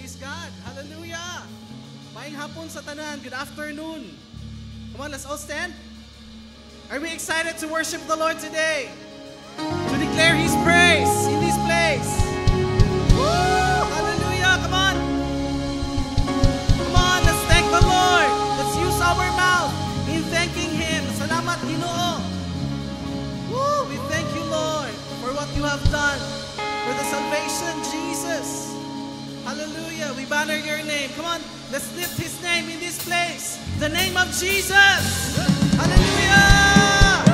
Praise God. Hallelujah. Maayong hapon sa tanan. Good afternoon. Come on, let's all stand. Are we excited to worship the Lord today? To declare His praise in this place. Woo! Hallelujah. Come on. Come on, let's thank the Lord. Let's use our mouth in thanking Him. Salamat, Ginoo. Woo! We thank you, Lord, for what you have done. For the salvation, Jesus. Hallelujah. We banner your name. Come on, let's lift His name in this place. The name of Jesus. Hallelujah.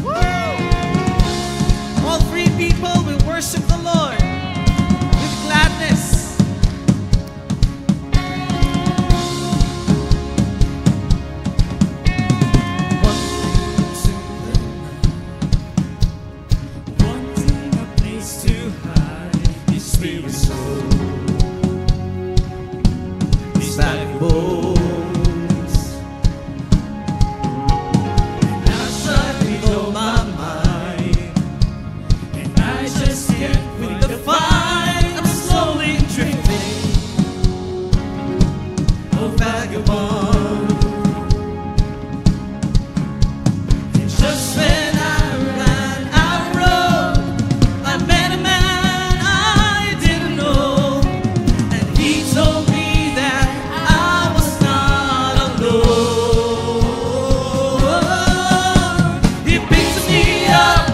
Woo! All three people will worship the Lord with gladness. Wanting a place to hide His spirit soul, His back bones, and I suddenly blow my mind, and I just can't win the fight. I'm slowly drifting, oh vagabond. And just when I ran out road, I met a man I didn't know, and he told me that I was not alone. He picked me up,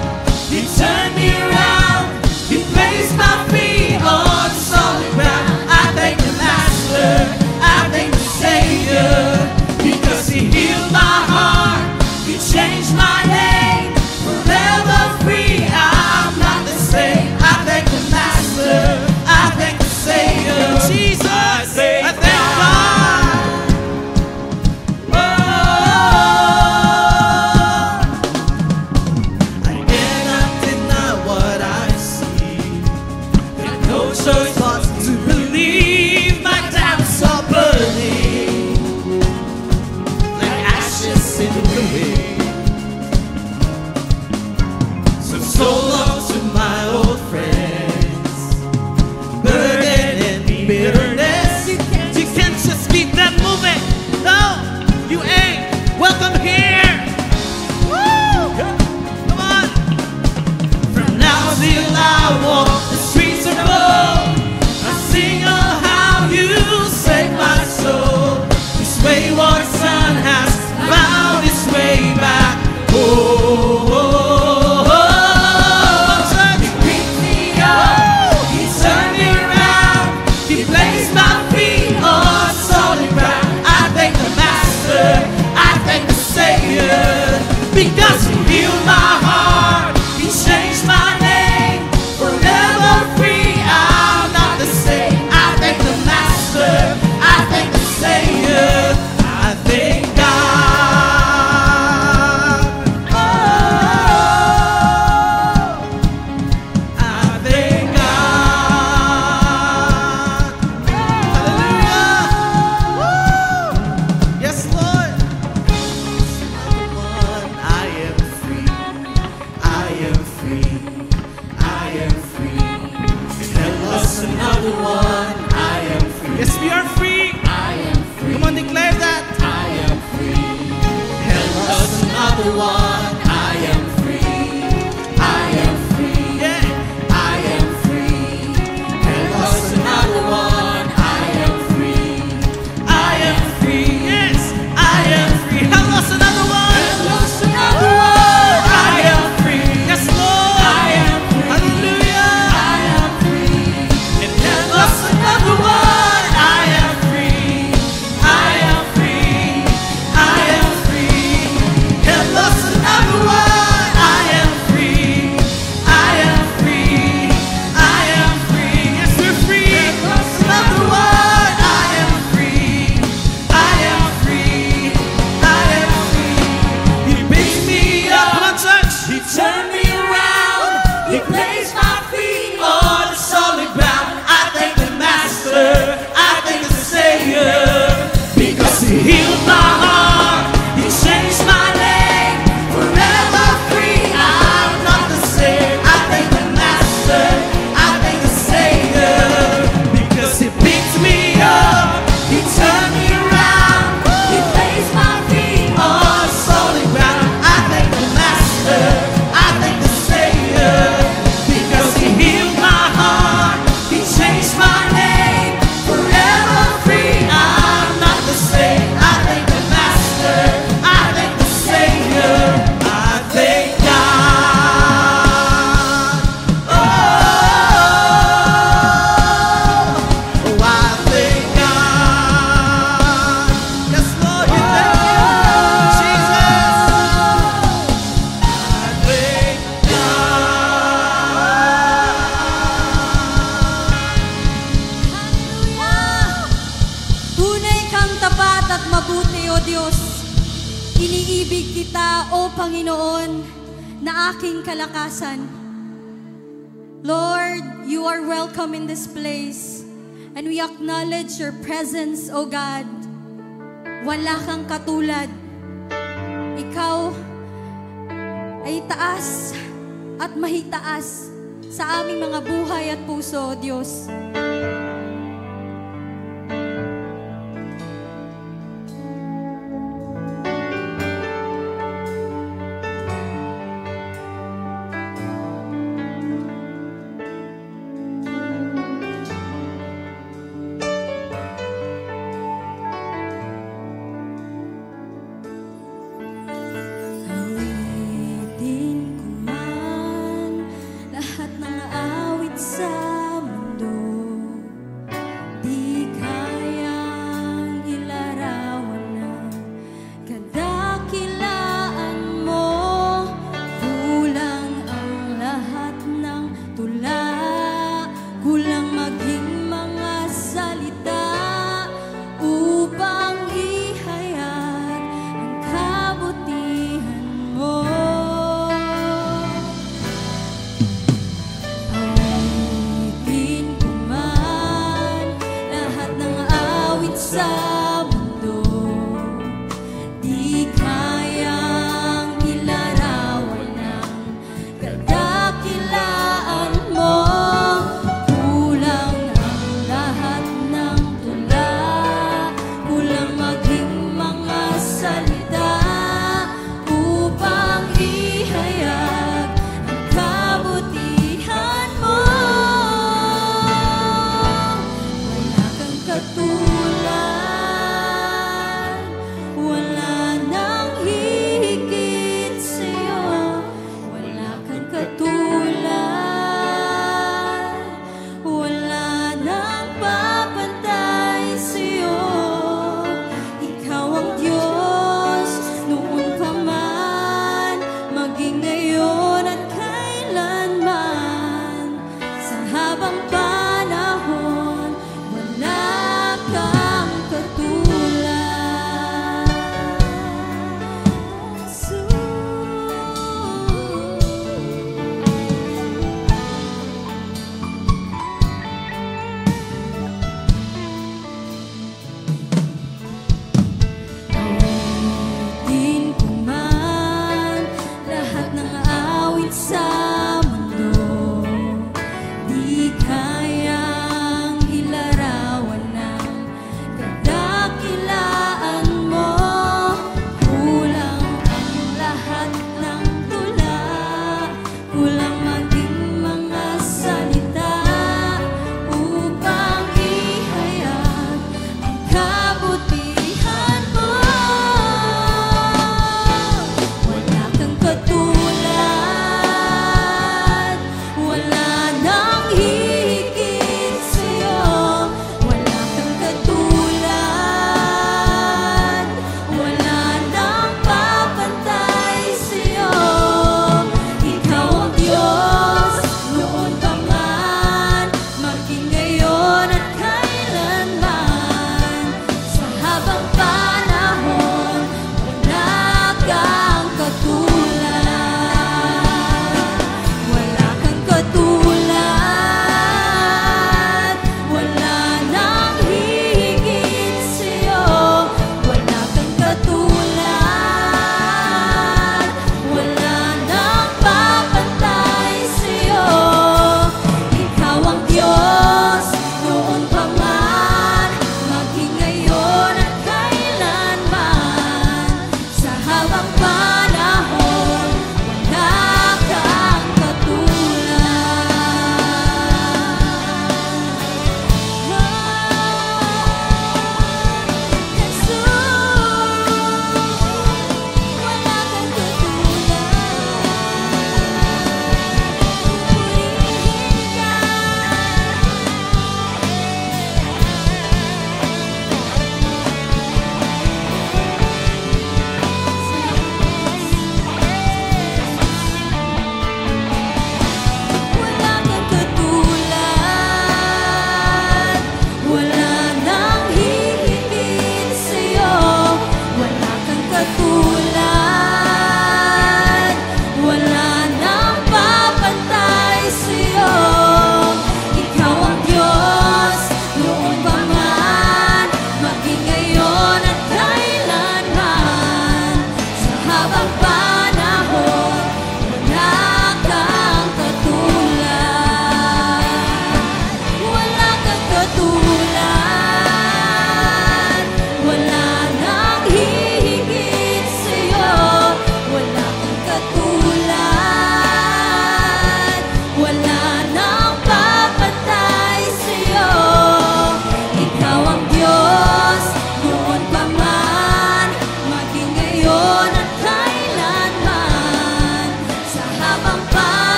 he turned me around, he placed my feet on solid ground. I thank the Master, I thank the Savior, because He healed my heart, He changed my name, forever free. I'm not the same. I thank the Master, I thank the Savior, Jesus, I thank God. I cannot deny what I see. Got no choice but to believe. My doubts are burning like ashes in the wind. So long to my old friends, burden and bitterness. you can't just keep that moving. No, you ain't. Welcome here. Woo! Come on. From now till I walk the streets of gold, I sing of how you saved my soul. This wayward son has found his way back home. He picked me up, he turned me around, he placed my feet on solid ground. I thank the Master, I thank the Savior, because He healed my heart, He changed my name, forever free. I'm not the same. I thank the Master, I thank the Savior, I thank God. Oh, I thank God. Hallelujah. Woo! Yes, Lord. One, I am free. Iniibig kita, O Panginoon, na aking kalakasan. Lord, you are welcome in this place, and we acknowledge your presence, O God. Wala kang katulad. Ikaw ay taas at mahitaas sa aming mga buhay at puso, O Diyos.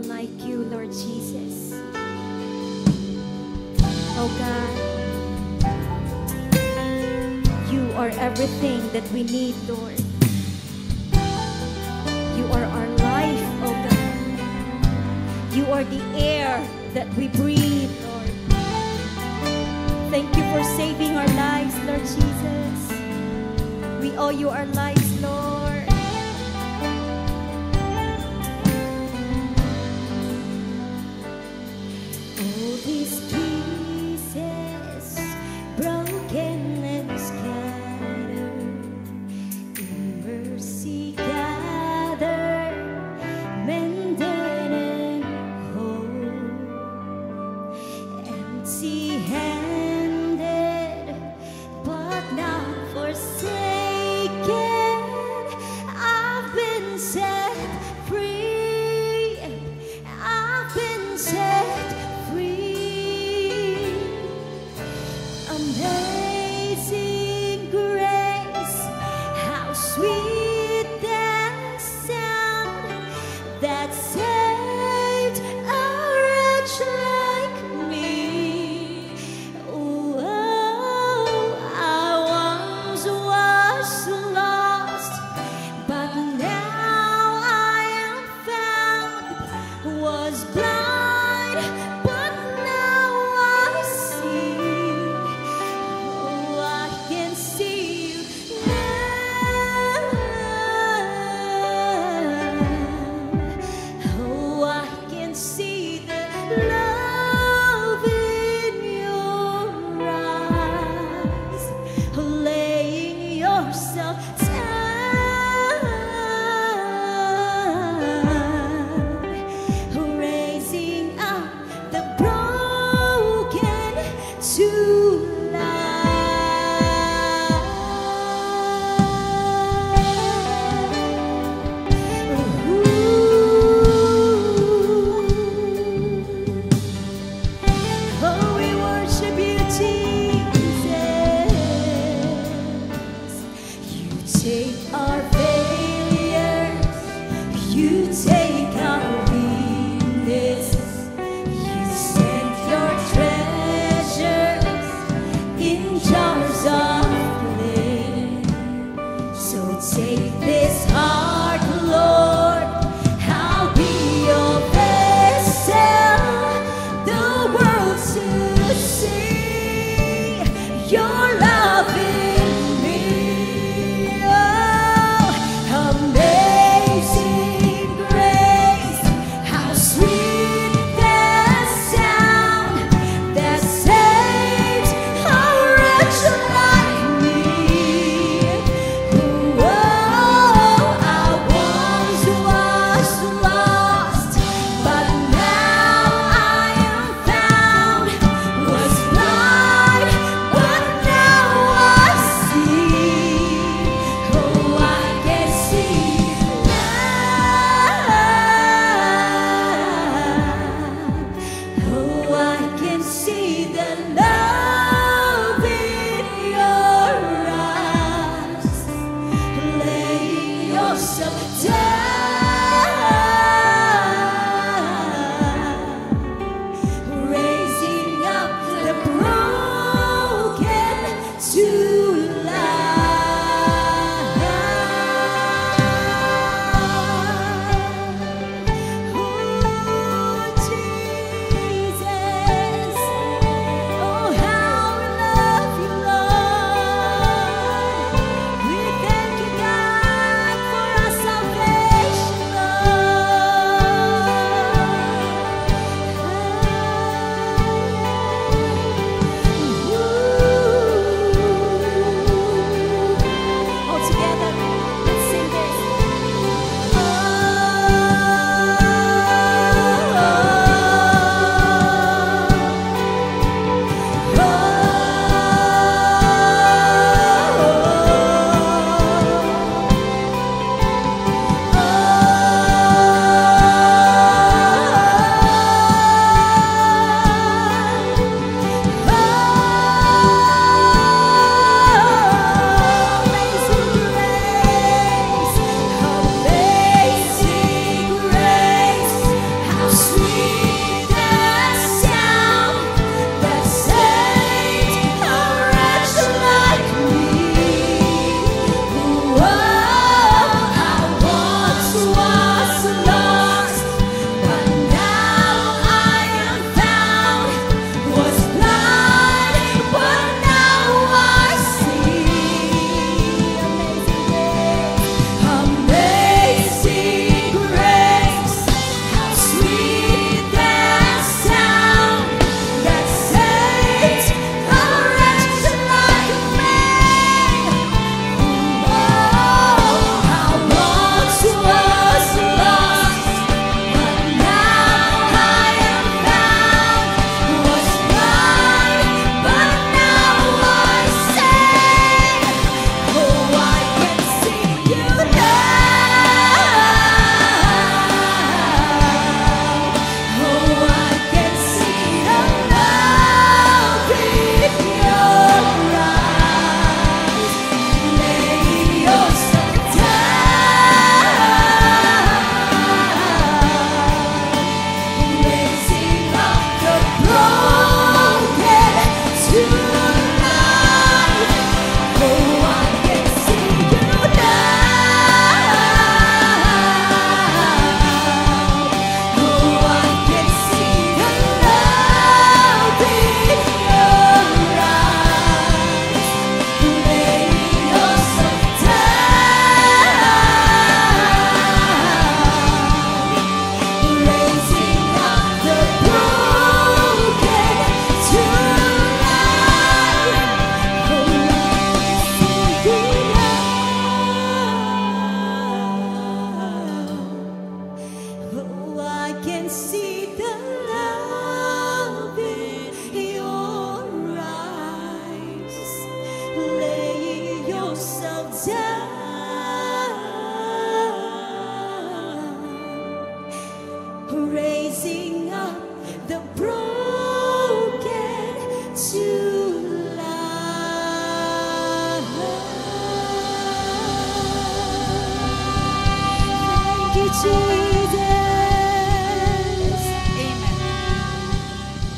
like you, Lord Jesus. Oh God, you are everything that we need, Lord. You are our life, oh God. You are the air that we breathe, Lord. Thank you for saving our lives, Lord Jesus. We owe you our lives, Lord. All these pieces, broken and scattered, in mercy gathered, mended and whole, empty-handed, but not forsaken. I've been set free. I've been set free. Amazing grace, how sweet that sound that saved a wretch like me. Oh, I once was lost, but now I am found. Was blind, but now I see. Oh, I can see you now. Oh, I can see the love in your eyes, laying yourself down, raising up the broken to life.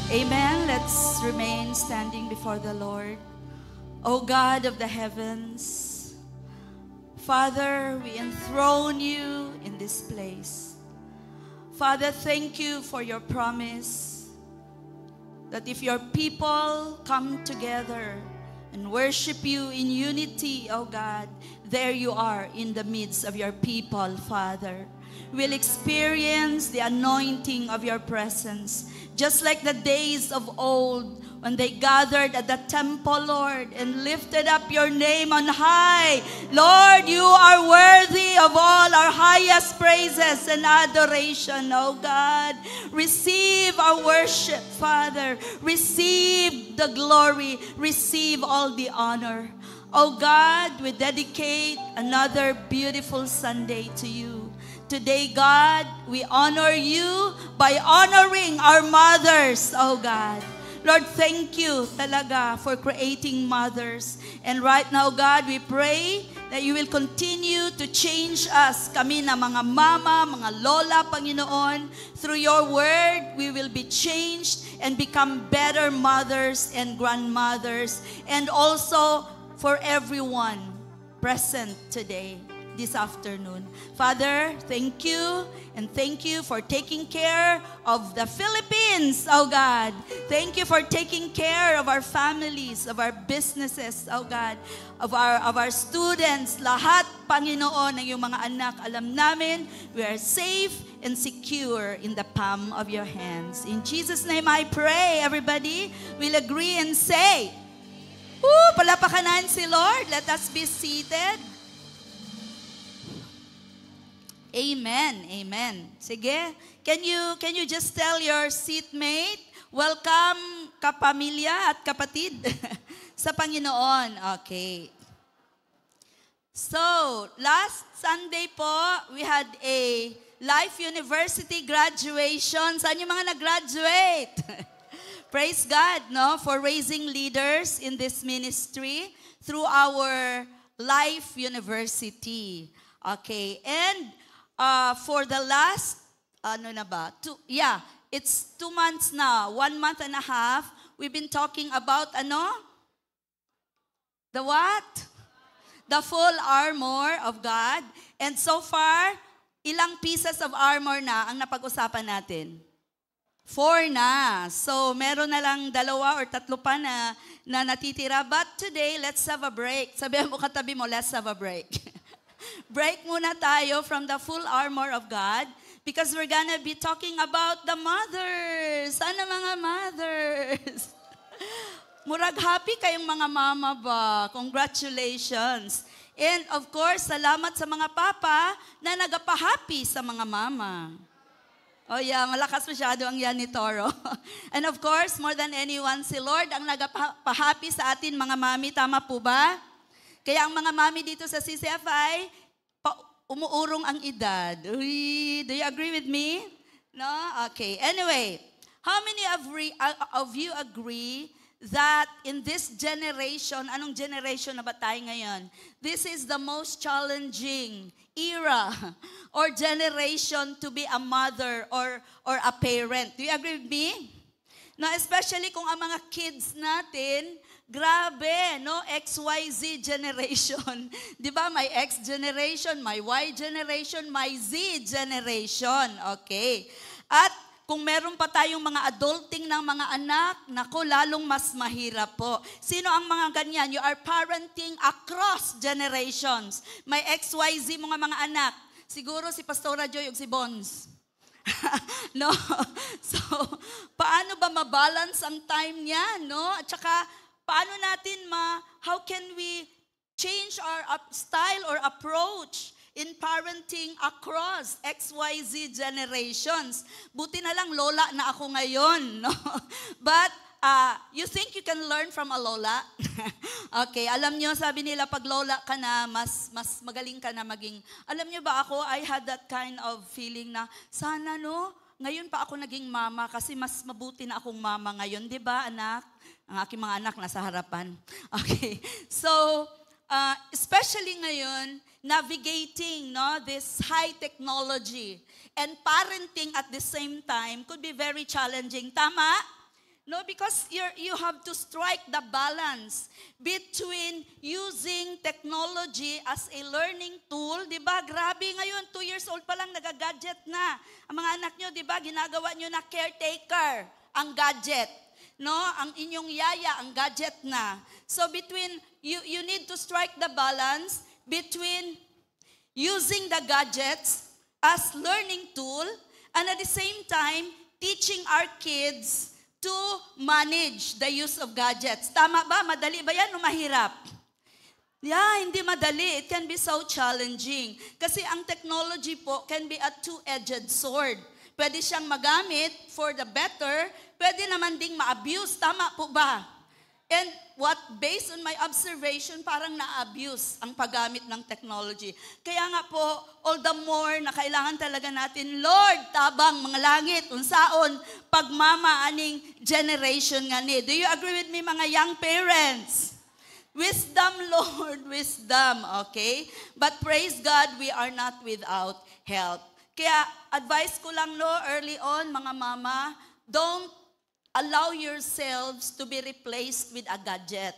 Amen. Let's remain standing before the Lord. O God of the heavens, Father, we enthrone you in this place. Father, thank you for your promise that if your people come together and worship you in unity, O God, there you are in the midst of your people, Father. We'll experience the anointing of your presence, just like the days of old when they gathered at the temple, Lord, and lifted up your name on high. Lord, you are worthy of all our highest praises and adoration, oh God. Receive our worship, Father. Receive the glory. Receive all the honor. Oh God, we dedicate another beautiful Sunday to you. Today, God, we honor you by honoring our mothers, oh God. Lord, thank you talaga for creating mothers. And right now, God, we pray that you will continue to change us. Kami na mga mama, mga lola, Panginoon. Through your word, we will be changed and become better mothers and grandmothers. And also for everyone present today, this afternoon. Father, thank you, and thank you for taking care of the Philippines, oh God. Thank you for taking care of our families, of our businesses, oh God, of our students, lahat, Panginoon, ng iyong mga anak. Alam namin, we are safe and secure in the palm of your hands. In Jesus' name I pray, everybody will agree and say, palapakanan si Lord. Let us be seated. Amen. Amen. Sige. Can you just tell your seatmate, welcome kapamilya at kapatid sa Panginoon. Okay. So, last Sunday po, we had a Life University graduation. Saan yung mga nag-graduate? Praise God, no, for raising leaders in this ministry through our Life University. Okay. And for the last, it's 2 months now, 1 month and a half, we've been talking about, the what? The full armor of God. And so far, ilang pieces of armor na ang napag-usapan natin? 4 na. So, meron na lang 2 or 3 pa na natitira. But today, let's have a break. Sabihan mo katabi mo, let's have a break. Break muna tayo from the full armor of God because we're gonna be talking about the mothers. Sana mga mothers. Murag happy kayong mga mama ba? Congratulations. And of course, salamat sa mga papa na nagapa-happy sa mga mama. Oh yeah, malakas masyado ang yan ni Toro. And of course, more than anyone, si Lord ang nagapa-happy sa atin mga mami. Tama po ba? Kaya ang mga mami dito sa CCFI, umuurong ang edad. Uy, do you agree with me? No? Okay. Anyway, how many of you agree that in this generation, anong generation na ba tayo ngayon? This is the most challenging era or generation to be a mother or a parent. Do you agree with me? No, especially kung ang mga kids natin, grabe, no? XYZ generation. Di ba? May X generation, may Y generation, may Z generation. Okay. At kung meron pa tayong mga adulting ng mga anak, naku, lalong mas mahirap po. Sino ang mga ganyan? You are parenting across generations. May XYZ mga anak. Siguro si Pastora Joy o si Bones. No? So, paano ba mabalance ang time niya, no? At saka, paano natin how can we change our style or approach in parenting across XYZ generations? Buti na lang lola na ako ngayon, no? But you think you can learn from a lola? Okay, alam nyo, sabi nila pag lola ka na, mas magaling ka na maging. Alam nyo ba ako, I had that kind of feeling na, sana no, ngayon pa ako naging mama kasi mas mabuti na akong mama ngayon. Di ba, anak? Ang aking mga anak nasa harapan. Okay, so, especially ngayon, navigating this high technology and parenting at the same time could be very challenging. Tama? No, because you have to strike the balance between using technology as a learning tool. Di ba? Grabe ngayon, 2 years old pa lang, nagagadget na. Ang mga anak nyo, di ba, ginagawa nyo na caretaker ang gadget. No, ang inyong yaya, ang gadget na. So between, you need to strike the balance between using the gadgets as learning tool and at the same time, teaching our kids to manage the use of gadgets. Tama ba? Madali ba yan o mahirap? Yeah, hindi madali. It can be so challenging. Kasi ang technology po can be a two-edged sword. Pwede siyang magamit for the better, pwede naman ding ma-abuse. Tama po ba? And based on my observation, parang na-abuse ang paggamit ng technology. Kaya nga po, all the more na kailangan talaga natin, Lord, tabang mga langit, unsaon, pagmama aning generation nga ni. Do you agree with me, mga young parents? Wisdom, Lord, wisdom, okay? But praise God, we are not without help. Kaya advice ko lang, no, early on, mga mama, don't allow yourselves to be replaced with a gadget.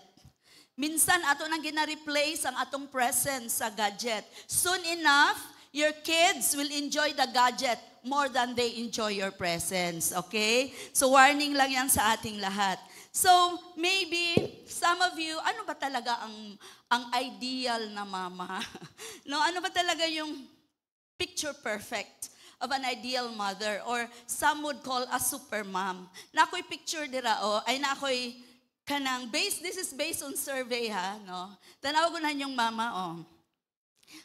Minsan, ato nang gina-replace ang atong presence sa gadget. Soon enough, your kids will enjoy the gadget more than they enjoy your presence. Okay? So, warning lang yan sa ating lahat. So, maybe, some of you, ano ba talaga ang ideal na mama? No, ano ba talaga yung picture perfect of an ideal mother, or some would call a super mom. Na ako'y picture dira, ay na ako'y kanang, this is based on survey ha, no? Tanaw ko na yung mama,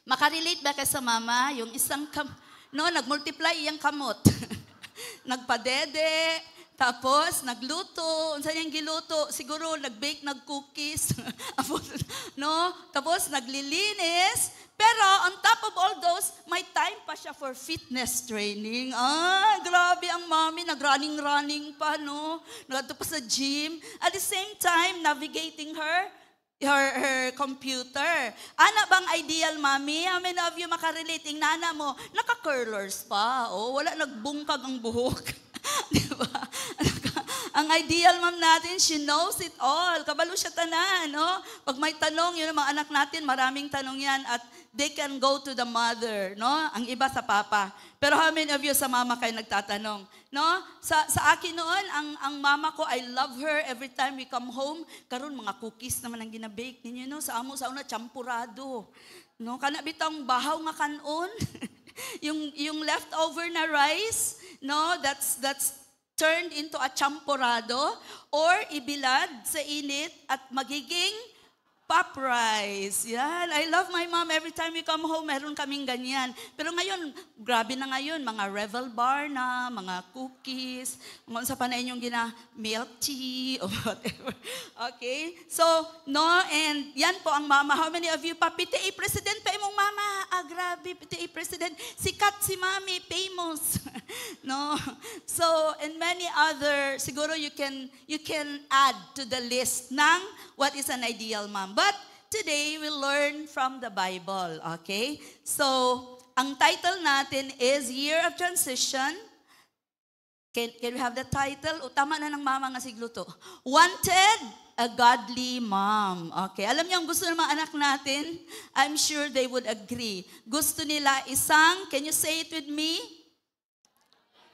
Makarelate ba ka sa mama? Yung isang, nagmultiply iyang kamot. Nagpadede, tapos nagluto, unsa niyang giluto, siguro nagbake, nagcookies, no? Tapos naglilinis. Pero on top of all those, may time pa siya for fitness training. Grabe ang mommy, nag-running pa, no? Nagto pa sa gym. At the same time, navigating her computer. Ana bang ideal, mommy? How many of you makarelating nana mo? Naka-curlers pa. Wala nagbungkag ang buhok. Di ba? Ang ideal mom natin, she knows it all. Kabalo siya tanan, no? Pag may tanong, yun ang mga anak natin, maraming tanong yan at they can go to the mother, no? Ang iba sa papa. Pero how many of you sa mama kayo nagtatanong? No? Sa akin noon, ang mama ko, I love her every time we come home. Karon mga cookies naman ang ginabake ninyo, no? Sa amo, sa una, champurado. No? Kana bitang bahaw nga kanon. yung leftover na rice, no? That's turned into a champurado or ibilad sa init at magiging pop rice. Yan. I love my mom. Every time we come home, meron kaming ganyan. Pero ngayon, grabe na ngayon, mga Revel bar na, mga cookies, kung sa panay yung milk tea or whatever. Okay? So, no, and yan po ang mama. How many of you pa? PTA president pa imong mama. Grabe, PTA president. Sikat si mami, famous. No? So, and many other, siguro you can add to the list ng what is an ideal mom. But today, we'll learn from the Bible, okay? So, ang title natin is Year of Transition. Can we have the title? Tama na ng mama nga siglo to. Wanted, a godly mom. Okay, alam niyo ang gusto ng mga anak natin? I'm sure they would agree. Gusto nila isang, can you say it with me?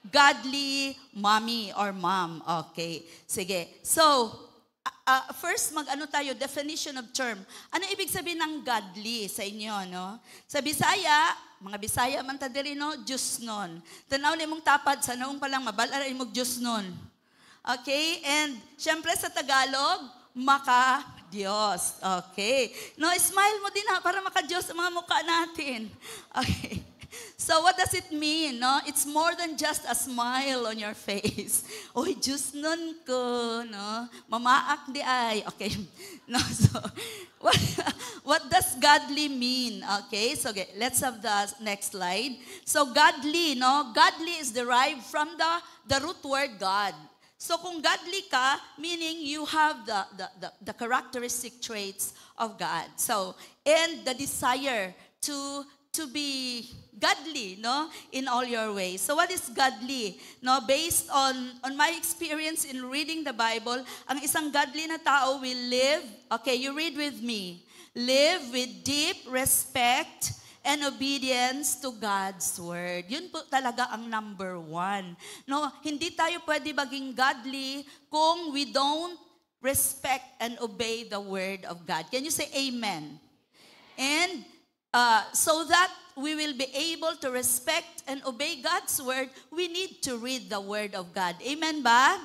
Godly mommy or mom. Okay, sige. So, first, tayo, definition of term. Ano ibig sabihin ng godly sa inyo, no? Sa Bisaya, mga Bisaya man ta diri, no? Diyos nun. Tanaw ni mong tapad, sa noong palang mabalaray mong Diyos nun. Okay? And, syempre sa Tagalog, maka-Diyos. Okay? No, smile mo din ha, para maka-Diyos ang mga mukha natin. Okay. So what does it mean? No? It's more than just a smile on your face. Oy, Diyos nun ko, no? Mamaak di ay. Okay. No, so what does godly mean? Okay, so let's have the next slide. So godly, no? Godly is derived from the root word God. So kung godly ka, meaning you have the characteristic traits of God. So, and the desire to to be godly, no, in all your ways. So what is godly? No, based on my experience in reading the Bible, ang isang godly na tao will live, okay, you read with me, live with deep respect and obedience to God's word. Yun po talaga ang number one. No, hindi tayo pwede maging godly kung we don't respect and obey the word of God. Can you say amen? And so that we will be able to respect and obey God's word, we need to read the word of God. Amen ba?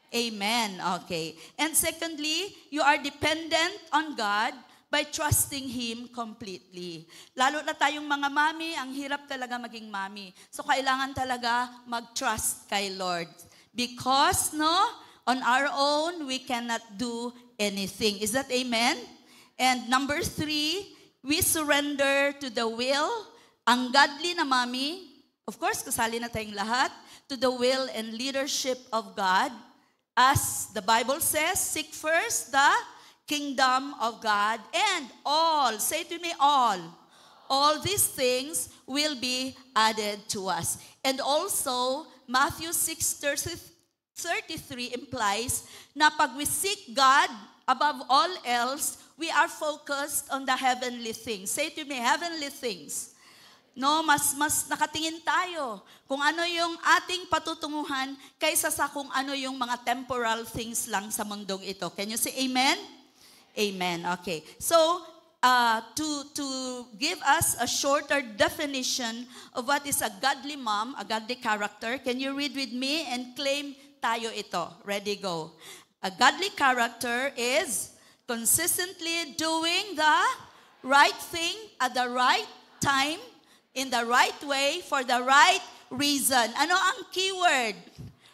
Amen. Okay. And secondly, you are dependent on God by trusting Him completely. Lalo na tayong mga mami, ang hirap talaga maging mami. So kailangan talaga mag-trust kay Lord. Because, no, on our own, we cannot do anything. Is that amen? And number 3, we surrender to the will, ang godly na mami, of course, kasali na tayong lahat, to the will and leadership of God. As the Bible says, seek first the kingdom of God and all, say to me all these things will be added to us. And also, Matthew 6:33 implies na pag we seek God above all else, we are focused on the heavenly things. Say to me, heavenly things. No, mas nakatingin tayo kung ano yung ating patutunguhan kaysa sa kung ano yung mga temporal things lang sa mundong ito. Can you say amen? Amen. Okay. So, to give us a shorter definition of what is a godly mom, a godly character, can you read with me and claim tayo ito? Ready, go. A godly character is consistently doing the right thing at the right time, in the right way, for the right reason. Ano ang keyword?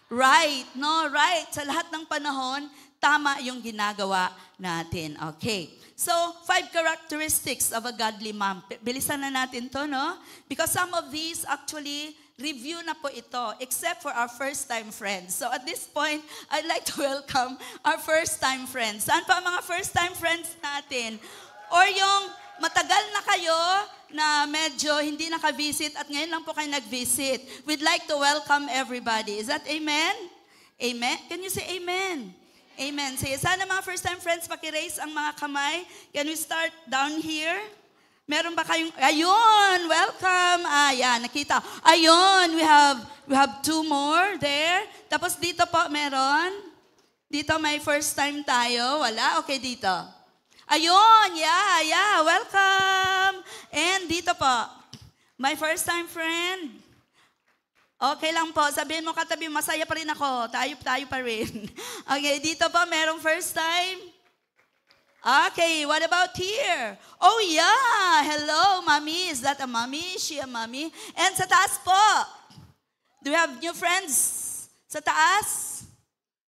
Right. No, right. Sa lahat ng panahon, tama yung ginagawa natin. Okay. So, 5 characteristics of a godly mom. Bilisan na natin to, no? Because some of these actually review na po ito, except for our first-time friends. So at this point, I'd like to welcome our first-time friends. Saan pa ang mga first-time friends natin? Or yung matagal na kayo na medyo hindi naka-visit at ngayon lang po kayo nag-visit. We'd like to welcome everybody. Is that amen? Amen? Can you say amen? Amen. Sige, sana mga first-time friends, paki-raise ang mga kamay. Can we start down here? Meron ba kayong, ayun, welcome. Yan, nakita. Ayun, we have 2 more there. Tapos dito po meron. Dito may first time tayo. Wala? Okay, dito. Ayun, yeah, welcome. And dito po, my first time friend. Okay lang po, sabihin mo katabi, masaya pa rin ako. Tayo pa rin. Okay, dito po merong first time. Okay, what about here? Oh yeah, hello, mommy. Is that a mommy? Is she a mommy? And sa taas po, do we have new friends? Sa taas?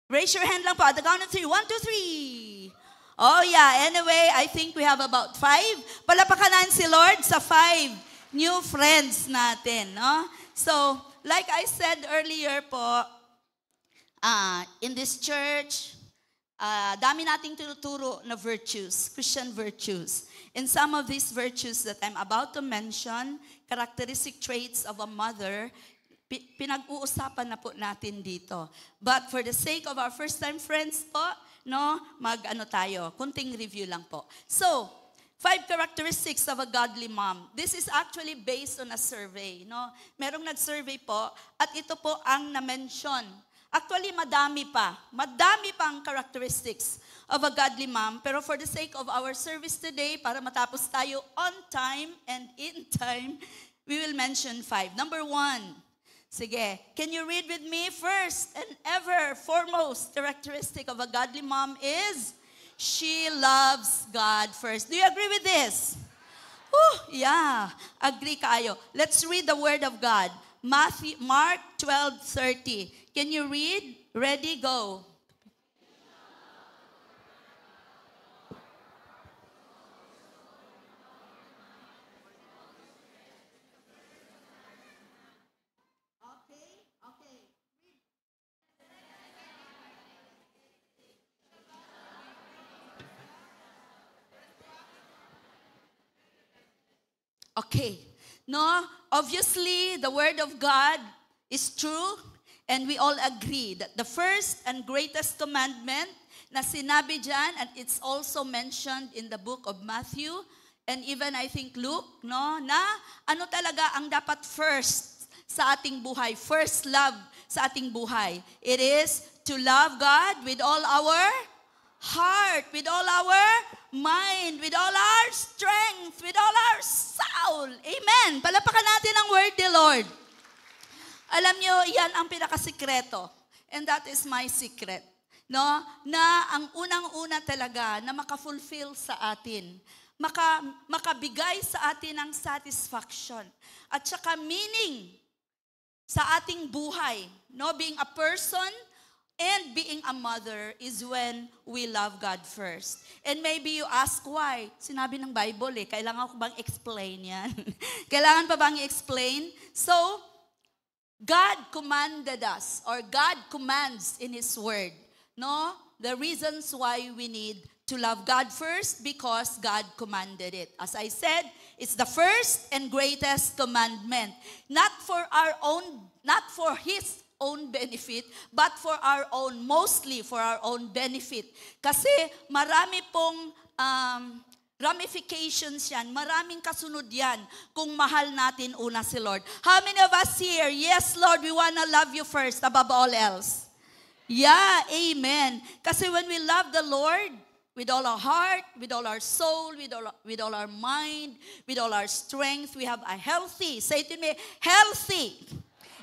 Raise your hand lang po at the count of 3. 1, 2, 3. Oh yeah, anyway, I think we have about 5. Palapakan si Lord sa 5 new friends natin, no? So, like I said earlier po, in this church, dami nating tinuturo na virtues, Christian virtues. And some of these virtues that I'm about to mention, characteristic traits of a mother, pinag-uusapan na po natin dito. But for the sake of our first-time friends po, no, tayo, kunting review lang po. So, 5 characteristics of a godly mom. This is actually based on a survey, no? Merong nag-survey po, at ito po ang na-mention. Actually, madami pa ang characteristics of a godly mom. Pero for the sake of our service today, para matapos tayo on time and in time, we will mention 5. Number 1, sige, can you read with me? First and ever foremost characteristic of a godly mom is she loves God first. Do you agree with this? Yeah, agree kayo. Let's read the word of God. Mark 12:30. Can you read? Ready, go. Okay. No, obviously, the Word of God is true, and we all agree that the first and greatest commandment na sinabi dyan, and it's also mentioned in the book of Matthew, and even I think Luke, no, na ano talaga ang dapat first sa ating buhay, first love sa ating buhay. It is to love God with all our heart, with all our mind, with all our strength, with all our soul. Amen. Palapakan natin ang word ni Lord. Alam nyo, yan ang pinakasikreto. And that is my secret. No? Na ang unang-una talaga na maka-fulfill sa atin, makabigay sa atin ng satisfaction at saka meaning sa ating buhay. No? Being a person and being a mother is when we love God first. And maybe you ask why. Sinabi ng Bible kailangan ko bang explain yan? Kailangan pa bang i-explain? So, God commanded us, or God commands in His Word, no? The reasons why we need to love God first, because God commanded it. As I said, it's the first and greatest commandment. Not for our own, not for His own benefit, but for our own, mostly for our own benefit. Kasi marami pong ramifications yan, maraming kasunod yan kung mahal natin una si Lord. How many of us here, yes Lord, we wanna love you first above all else? Yeah, amen. Kasi when we love the Lord with all our heart, with all our soul, with all our mind, with all our strength, we have a healthy, say to me, healthy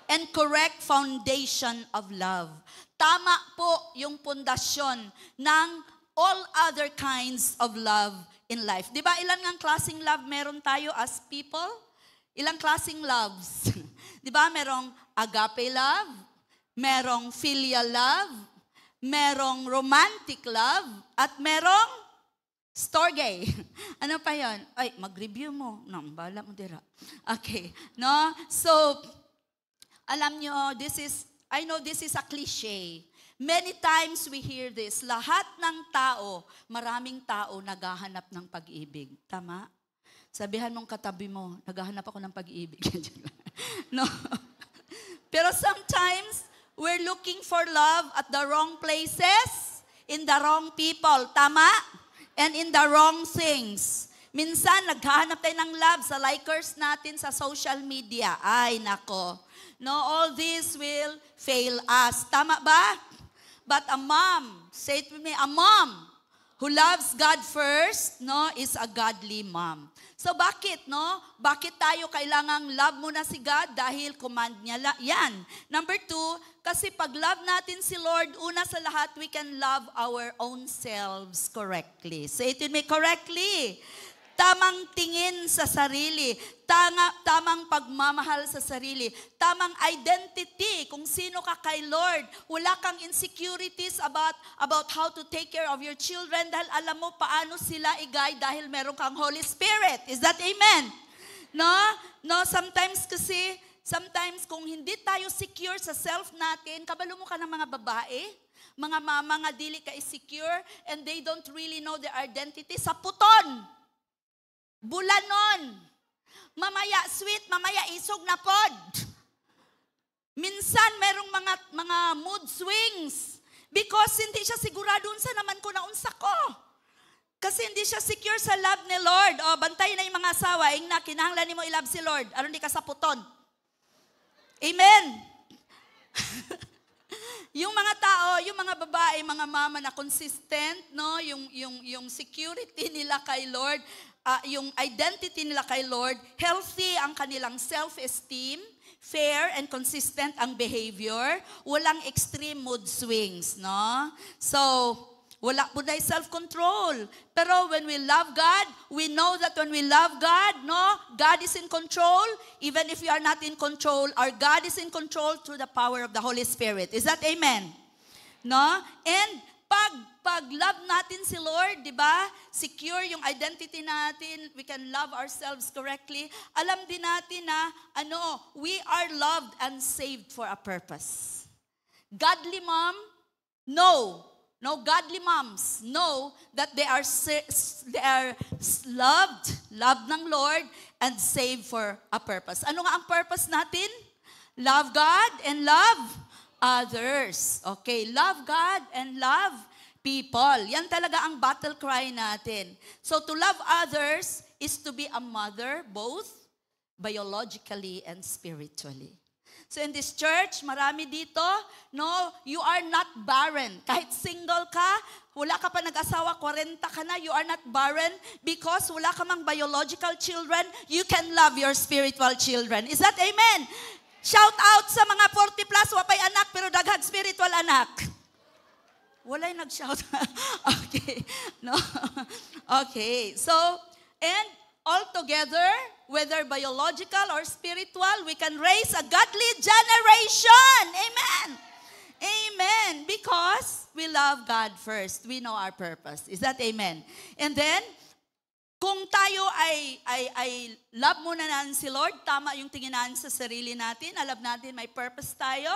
and correct foundation of love. Tama po yung pundasyon ng all other kinds of love in life. Di ba ilan ngang klaseng love meron tayo as people? Ilang klaseng loves? Di ba merong agape love, merong filial love, merong romantic love, at merong storge. Ano pa yon? Ay, mag-review mo. Bala mo dira. Okay. No? So, alam nyo, I know this is a cliche. Many times we hear this, lahat ng tao, maraming tao naghahanap ng pag-ibig. Tama? Sabihan mong katabi mo, naghahanap ako ng pag-ibig. No? Pero sometimes, we're looking for love at the wrong places, in the wrong people. Tama? And in the wrong things. Minsan, naghahanap tayo ng love sa likers natin sa social media. Ay, nako. No, all this will fail us. Tama ba? But a mom, say it with me, a mom who loves God first, no, is a godly mom. So bakit, no? Bakit tayo kailangang love muna si God? Dahil command niya yan. Number 2, kasi pag love natin si Lord, una sa lahat, we can love our own selves correctly. Say it with me, correctly. Tamang tingin sa sarili, tamang pagmamahal sa sarili, tamang identity kung sino ka kay Lord. Wala kang insecurities about how to take care of your children dahil alam mo paano sila i-guide dahil meron kang Holy Spirit. Is that amen? No, sometimes kung hindi tayo secure sa self natin, kabalo mo ka ng mga babae, mga mama nga dili ka secure and they don't really know their identity, sa puton. Bulanon. Mamaya sweet, mamaya isog na pod. Minsan merong mga mood swings because hindi siya sigurado unsa naman ko na unsa ko. Kasi hindi siya secure sa love ni Lord. O, bantayan na yung mga asawa, na kinahanglan nimo i-love si Lord. Aron di ka sa puton. Amen. Yung mga tao, yung mga babae, mga mama na consistent, no, yung security nila kay Lord, yung identity nila kay Lord, healthy ang kanilang self-esteem, fair and consistent ang behavior, walang extreme mood swings, no? So, wala po na self-control. Pero when we love God, we know that when we love God, no, God is in control. Even if we are not in control, our God is in control through the power of the Holy Spirit. Is that amen? No? And pag love natin si Lord, di ba? Secure yung identity natin, we can love ourselves correctly. Alam din natin na, we are loved and saved for a purpose. Godly mom, know No, godly moms know that they are loved ng Lord, and saved for a purpose. Ano nga ang purpose natin? Love God and love others. Okay, love God and love people. Yan talaga ang battle cry natin. So to love others is to be a mother, both biologically and spiritually. So in this church, marami dito, no, you are not barren. Kahit single ka, wala ka pa nag-asawa, 40 ka na, you are not barren because wala ka mang biological children, you can love your spiritual children. Is that amen? Shout out sa mga 40 plus, wapay anak, pero daghang spiritual anak. Wala'y nag-shout. Okay. No? Okay. So, and all together, whether biological or spiritual, we can raise a godly generation. Amen. Amen. Because we love God first. We know our purpose. Is that amen? And then, kung tayo ay love muna natin si Lord, tama yung tingin natin sa sarili natin, alam natin may purpose tayo,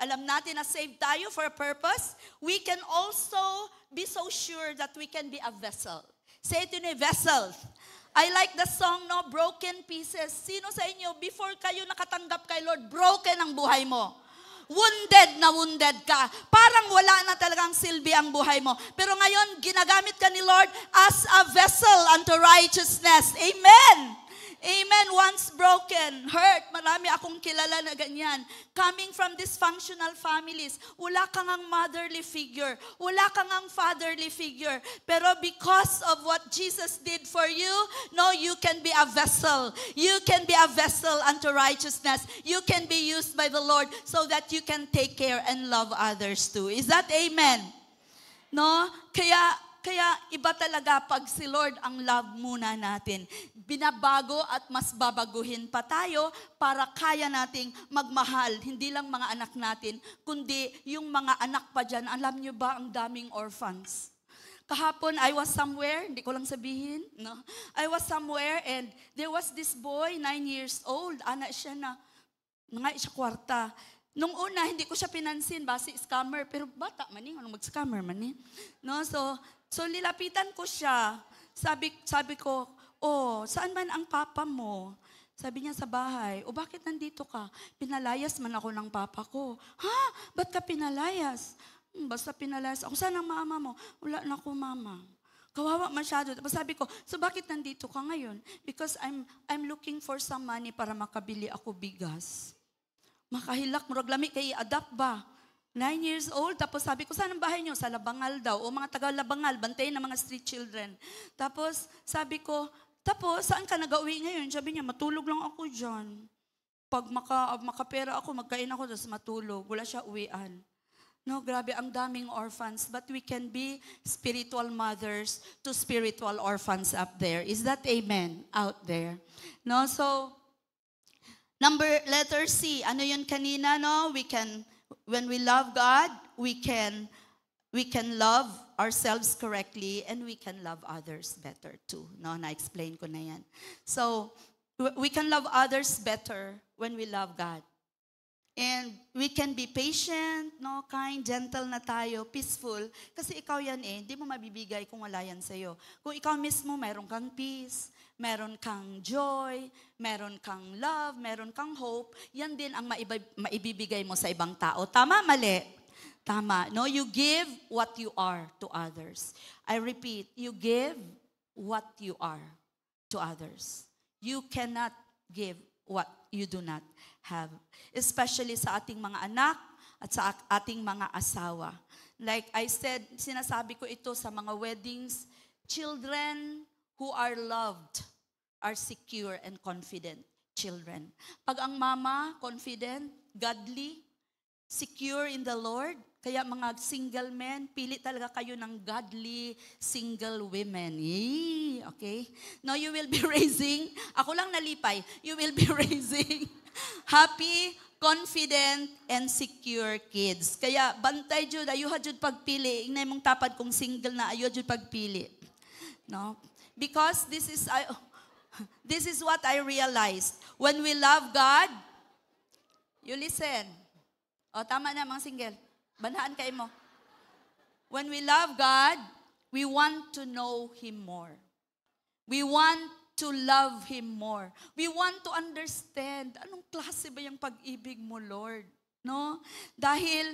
alam natin na saved tayo for a purpose, we can also be so sure that we can be a vessel. Say it in a vessel. I like the song, no, Broken Pieces. Sino sa inyo, before kayo nakatanggap kay Lord, broken ang buhay mo? Wounded ka. Parang wala na talagang silbi ang buhay mo. Pero ngayon, ginagamit ka ni Lord as a vessel unto righteousness. Amen. Amen. Once broken, hurt. Marami akong kilala na ganyan. Coming from dysfunctional families, wala kang ang motherly figure. Wala kang ang fatherly figure. Pero because of what Jesus did for you, no, you can be a vessel. You can be a vessel unto righteousness. You can be used by the Lord so that you can take care and love others too. Is that amen? No? Kaya iba talaga pag si Lord ang love muna natin. Binabago at mas babaguhin pa tayo para kaya nating magmahal. Hindi lang mga anak natin, kundi yung mga anak pa dyan. Alam nyo ba ang daming orphans? Kahapon, I was somewhere, hindi ko lang sabihin. No? I was somewhere and there was this boy, 9 years old. Anak siya na, siya kwarta. Nung una, hindi ko siya pinansin, basi scammer. Pero bata man ano mag-scammer man no? So lilapitan ko siya. Sabi ko, oh, saan man ang papa mo? Sabi niya sa bahay. O bakit nandito ka? Pinalayas man ako ng papa ko. Ha? Ba't ka pinalayas? Basta pinalayas ako. Saan ang mama mo? Wala na ako mama. Kawawa masyado. Tapos sabi ko, so bakit nandito ka ngayon? Because I'm looking for some money para makabili ako bigas. Makahilak, murag lami kay adapt ba? 9 years old, tapos sabi ko, saan ang bahay niyo? Sa Labangal daw. O mga taga-Labangal, bantayin ng mga street children. Tapos sabi ko, saan ka nag-uwi ngayon? Sabi niya, matulog lang ako dyan. Pag makapera ako, magkain ako, tapos matulog. Wala siya uwian. No, grabe, ang daming orphans. But we can be spiritual mothers to spiritual orphans up there. Is that amen? Out there. No, so, letter C. Ano yun kanina, no? When we love God, we can love ourselves correctly and we can love others better too. No, na-explain ko na yan. So, we can love others better when we love God. And we can be patient, no, kind, gentle na tayo, peaceful. Kasi ikaw yan hindi mo mabibigay kung wala yan sa'yo. Kung ikaw mismo, meron kang peace, meron kang joy, meron kang love, meron kang hope, yan din ang maibibigay mo sa ibang tao. Tama, mali? Tama. No, you give what you are to others. I repeat, you give what you are to others. You cannot give what you do not have. Especially sa ating mga anak at sa ating mga asawa. Like I said, sinasabi ko ito sa mga weddings, children who are loved are secure and confident children. Pag ang mama, confident, godly, secure in the Lord, kaya mga single men, pili talaga kayo ng godly single women. Yee, okay? Now you will be raising, ako lang nalipay, you will be raising happy, confident, and secure kids. Kaya bantay jud, ayuha jud pagpili. Ingnay mong tapad kung single na, ayuha jud pagpili. No? Because this is what I realized. When we love God, you listen. O, tama na mga single. Banahan kayo mo. when we love God, we want to know Him more. We want to love Him more. We want to understand, anong klase ba yung pag-ibig mo, Lord? No? Dahil,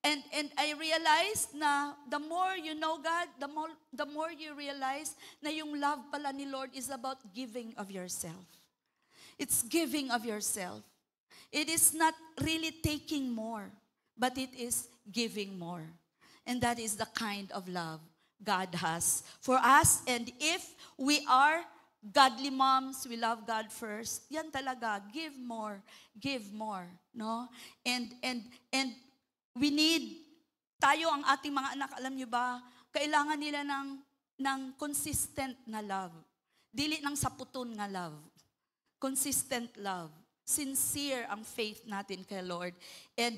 and I realized na the more you know God, the more you realize na yung love pala ni Lord is about giving of yourself. It's giving of yourself. It is not really taking more, but it is giving more. And that is the kind of love God has for us. And if we are godly moms, we love God first, yan talaga, give more, no? And we need, tayo ang ating mga anak, alam niyo ba, kailangan nila ng consistent na love. Dili ng saputon nga love. Consistent love. Sincere ang faith natin kay Lord. And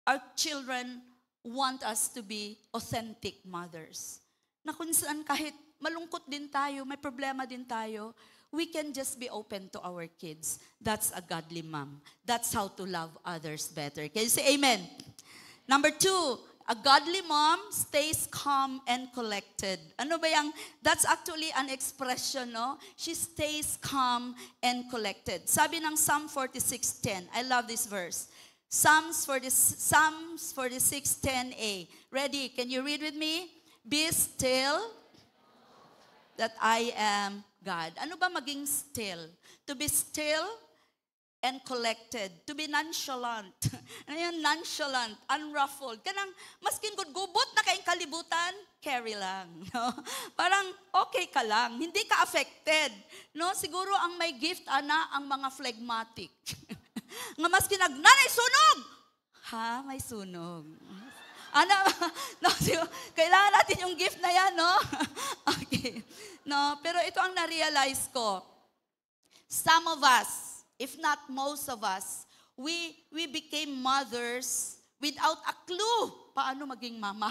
our children want us to be authentic mothers. Na kung saan kahit malungkot din tayo, may problema din tayo, we can just be open to our kids. That's a godly mom. That's how to love others better. Can you say amen? Number 2, a godly mom stays calm and collected. Ano ba yung, that's actually an expression, no? She stays calm and collected. Sabi ng Psalm 46:10, I love this verse. Psalms 46:10a. Ready? Can you read with me? Be still that I am God. Ano ba maging still? To be still and collected. To be nonchalant. Ano yan? Nonchalant, unruffled. Kanang, maskin gubot na kayong kalibutan, carry lang. No? Parang okay ka lang. Hindi ka affected. No? Siguro ang may gift, ana, ang mga phlegmatic. Nga maskin nanay, sunog! Ha? May sunog. Ana, no, kailangan natin yung gift na yan, no? Okay. No, pero ito ang na-realize ko. Some of us, if not most of us, we became mothers without a clue paano maging mama.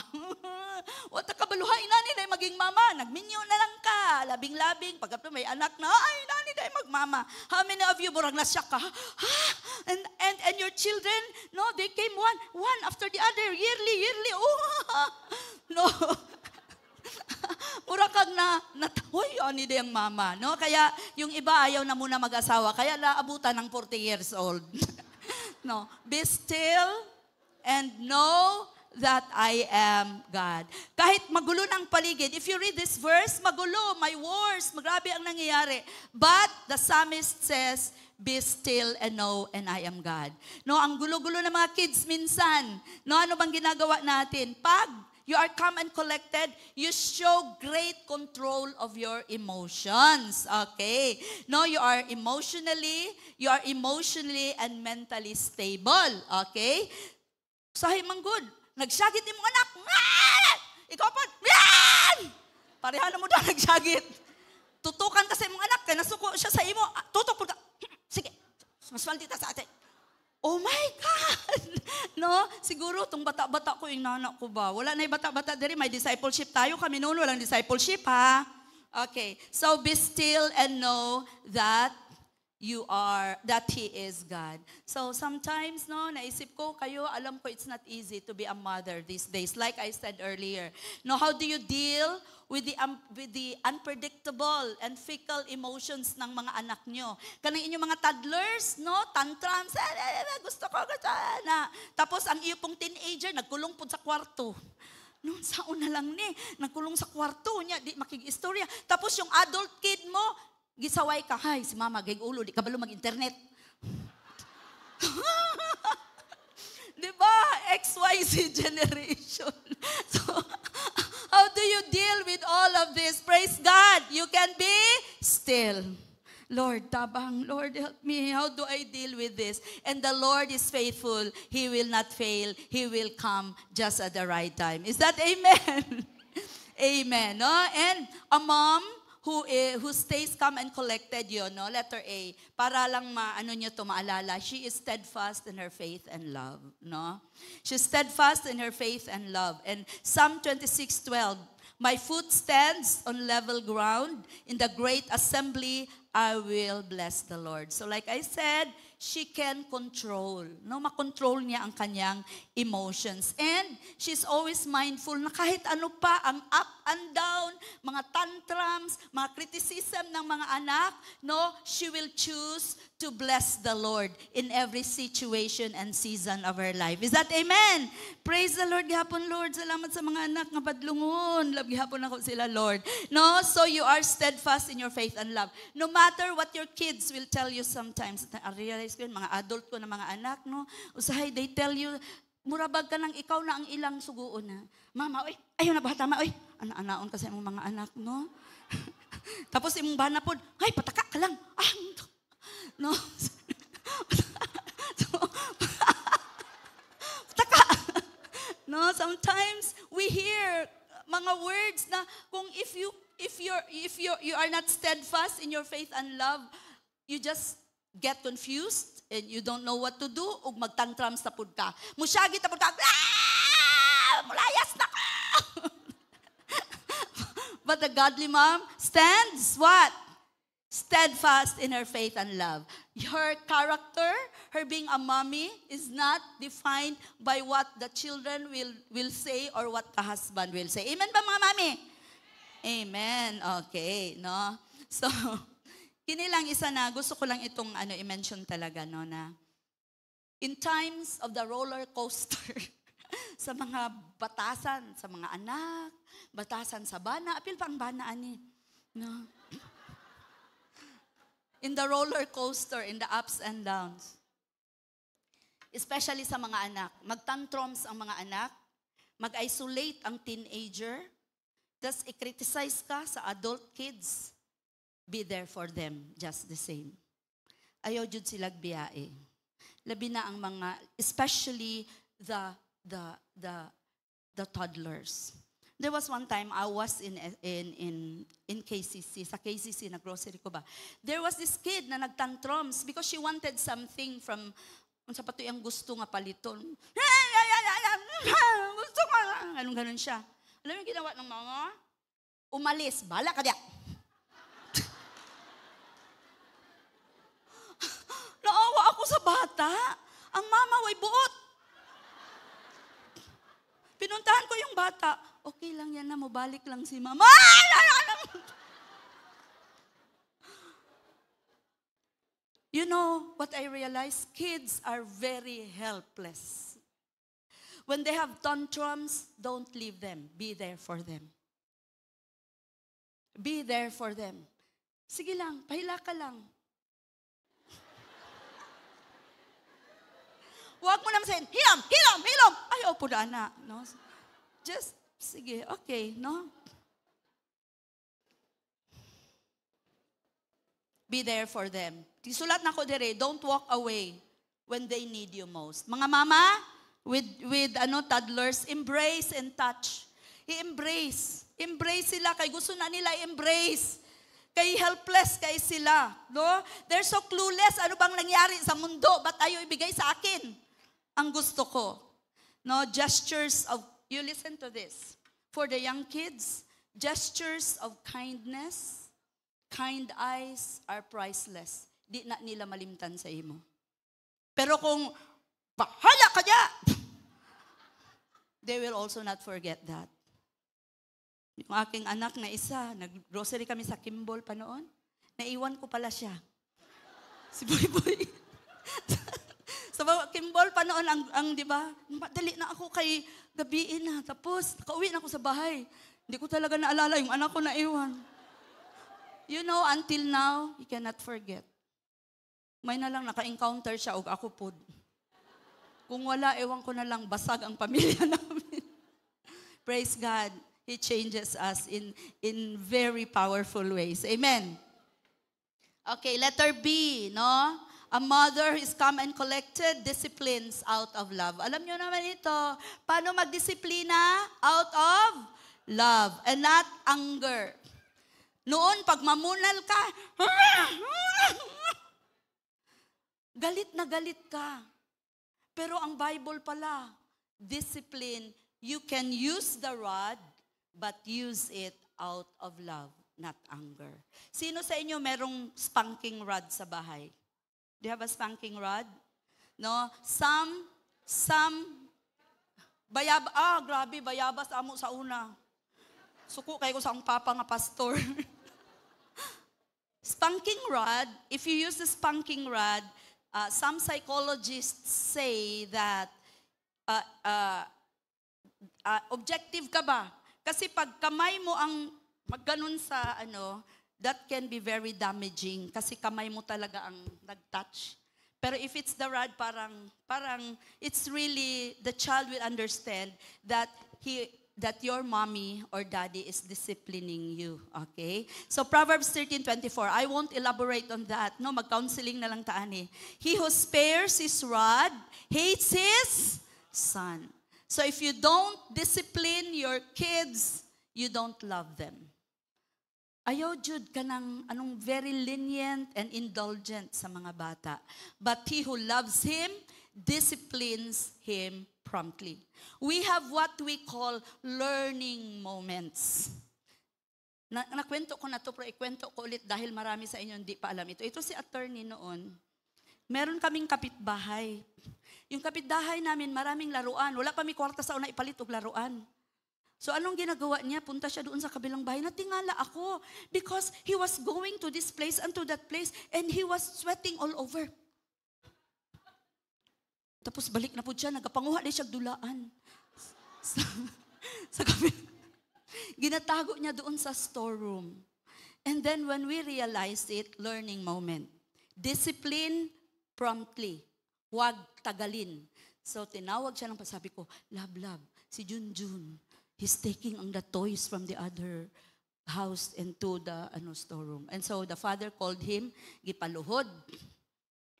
Wata kabaluhay, nani na maging mama. Nagminyo na lang ka. Labing-labing. Pagkat may anak na, ay, nani na magmama. How many of you, burag na siya ka? And your children, no, they came one after the other, yearly. Oh, no. Mura kag uy, ani din ang mama. No? Kaya yung iba ayaw na muna mag-asawa. Kaya naabutan ng 40 years old. No. Be still and know that I am God. Kahit magulo ng paligid, if you read this verse, magulo, may wars, magrabe ang nangyayari. But the psalmist says, be still and know and I am God. No, ang gulo-gulo ng mga kids minsan. No, ano bang ginagawa natin? Pag you are calm and collected, you show great control of your emotions. Okay? No, you are emotionally and mentally stable. Okay? Sahi man good. Nagsagit ni mong anak. Ikaw pa. Pareha na mo daw nagsagit. Tutukan kasi mong anak. Kaya nasuko siya sa imo. Tutok po ka. Sige. Mas maldita sa atin. Oh my God! No? Siguro, itong bata-bata ko, yung nanak ko ba? Wala na yung bata-bata diri. May discipleship tayo. Kami noon, walang discipleship, ha? Okay. So, be still and know that that He is God. So, sometimes, no, naisip ko, kayo, alam ko it's not easy to be a mother these days. Like I said earlier. No, how do you deal with the unpredictable and fickle emotions ng mga anak nyo? Kanang inyong mga toddlers, no? Tantrums, gusto ko, na. Tapos, ang iyo pong teenager, nagkulong po sa kwarto. Noon, saon na lang ni, nagkulong sa kwarto niya, di makikistorya. Tapos, yung adult kid mo, gisaway ka, hay, si mama, gay ulo, di kabalo mag-internet. Diba? XYZ generation. So, how do you deal with all of this? Praise God. You can be still. Lord, tabang. Lord, help me. How do I deal with this? And the Lord is faithful. He will not fail. He will come just at the right time. Is that amen? Amen. No? And a mom who stays calm and collected, yun, no? Letter A. Para lang maalala. She is steadfast in her faith and love, no? She's steadfast in her faith and love. And Psalm 26:12, my foot stands on level ground. In the great assembly, I will bless the Lord. So like I said, she can control. No, makontrol niya ang kanyang emotions. And she's always mindful na kahit ano pa ang up and down, mga tantrums, mga criticism ng mga anak, no, she will choose to bless the Lord in every situation and season of her life. Is that amen? Praise the Lord. Gihapon, Lord. Salamat sa mga anak nga badlungon. Love gihapon ako sila, Lord. No, so you are steadfast in your faith and love. No matter what your kids will tell you sometimes, I realize ko yun, mga adult ko na mga anak, no, usahay, they tell you, murabag ka ng ikaw na ang ilang suguon na. Mama, oy, ayaw na ba, tama, oy, ana-anaon kasi ang mga anak, no? Tapos imong bana po, ay, pataka ka lang. Ah, no? Pataka. No, sometimes we hear mga words na kung if you are not steadfast in your faith and love, you just get confused and you don't know what to do ug magtantrums na pud ka. Musyagi ta pud ka. Mulayas na ka. But the godly mom stands what? Steadfast in her faith and love. Her character, her being a mommy, is not defined by what the children will say or what the husband will say. Amen ba mga mami? Amen. Okay, no? So, kini lang isa na, gusto ko lang itong i-mention talaga, no, na in times of the roller coaster, sa mga batasan, sa mga anak, batasan sa bana, apil pang bana ani, no? In the roller coaster, in the ups and downs. Especially sa mga anak. Magtantrums ang mga anak, mag-isolate ang teenager, tas i-criticize ka sa adult kids, be there for them just the same. Ayaw jud sila biyae. Labi na ang mga, especially the toddlers. There was one time I was in KCC, sa KCC na grocery ko ba. There was this kid na nagtantrums because she wanted something from sa patoy ang gusto nga paliton. Gusto ko ganun siya. Alam mo yung ginawa ng mga umalis, bala ka diya. Naawa ako sa bata. Ang mama way buot. Pinuntahan ko yung bata. Okay lang yan na, mabalik lang si mama. You know what I realized? Kids are very helpless. When they have tantrums, don't leave them. Be there for them. Be there for them. Sige lang, pahila ka lang. Huwag mo naman sayin, hilom, hilom, hilom. Ayaw po na, no? Just, sige, okay, no? Be there for them. Tisulat na ko dire, don't walk away when they need you most. Mga mama, with toddlers, embrace and touch. I-embrace. Embrace sila, kay gusto na nila i-embrace. Kay helpless kay sila, no? They're so clueless, ano bang nangyari sa mundo? Ba't ayaw ibigay sa akin? Ang gusto ko. No, gestures of, you listen to this. For the young kids, gestures of kindness, kind eyes are priceless. Di na nila malimtan sa imo. Pero kung bahala ka niya, they will also not forget that. Yung aking anak na isa, nag-grocery kami sa Kimball pa noon, naiwan ko pala siya. Si Boy Boy. Sa Kimball pa noon, di ba, madali na ako kay gabiin na. Tapos, nakauwi na ako sa bahay. Hindi ko talaga naalala yung anak ko na iwan. You know, until now, you cannot forget. May na lang naka-encounter siya o ako po. Kung wala, ewan ko na lang, basag ang pamilya namin. Praise God. He changes us in very powerful ways. Amen. Okay, letter B, no? A mother is calm and collected, disciplines out of love. Alam nyo naman ito, paano magdisiplina? Out of love and not anger. Noon, pag mamunal ka, galit na galit ka. Pero ang Bible pala, discipline, you can use the rod, but use it out of love. not anger. Sino sa inyo merong spanking rod sa bahay? Do you have a spanking rod? No? Some, grabe, bayabas amo sa una. Suko kayo sa ang papa nga pastor. Spanking rod, if you use the spanking rod, some psychologists say that objective ka ba? Kasi pag kamay mo ang magganon sa that can be very damaging kasi kamay mo talaga ang nag-touch. Pero if it's the rod, parang it's really, the child will understand that your mommy or daddy is disciplining you. Okay? So Proverbs 13:24, I won't elaborate on that. No, mag-counseling na lang taan eh. He who spares his rod hates his son. So if you don't discipline your kids, you don't love them. Ayaw jud ka ng very lenient and indulgent sa mga bata. But he who loves him, disciplines him promptly. We have what we call learning moments. Nakwento ko na to, pero ikwento ko ulit dahil marami sa inyo hindi pa alam ito. Ito si attorney noon. Meron kaming kapitbahay. Yung kapitbahay namin, maraming laruan. Wala pa may kwarta sa una ipalit og laruan. So anong ginagawa niya? Punta siya doon sa kabilang bahay. Natingala ako because he was going to this place and to that place and he was sweating all over. Tapos balik na po siya, nagapanguha din siya dulaan. Sa kabilang. Ginatago niya doon sa storeroom. And then when we realized it, learning moment. Discipline promptly. Huwag tagalin. So tinawag siya ng pasabi ko, love, si Junjun, he's taking the toys from the other house into the storeroom. And so the father called him, gipaluhod.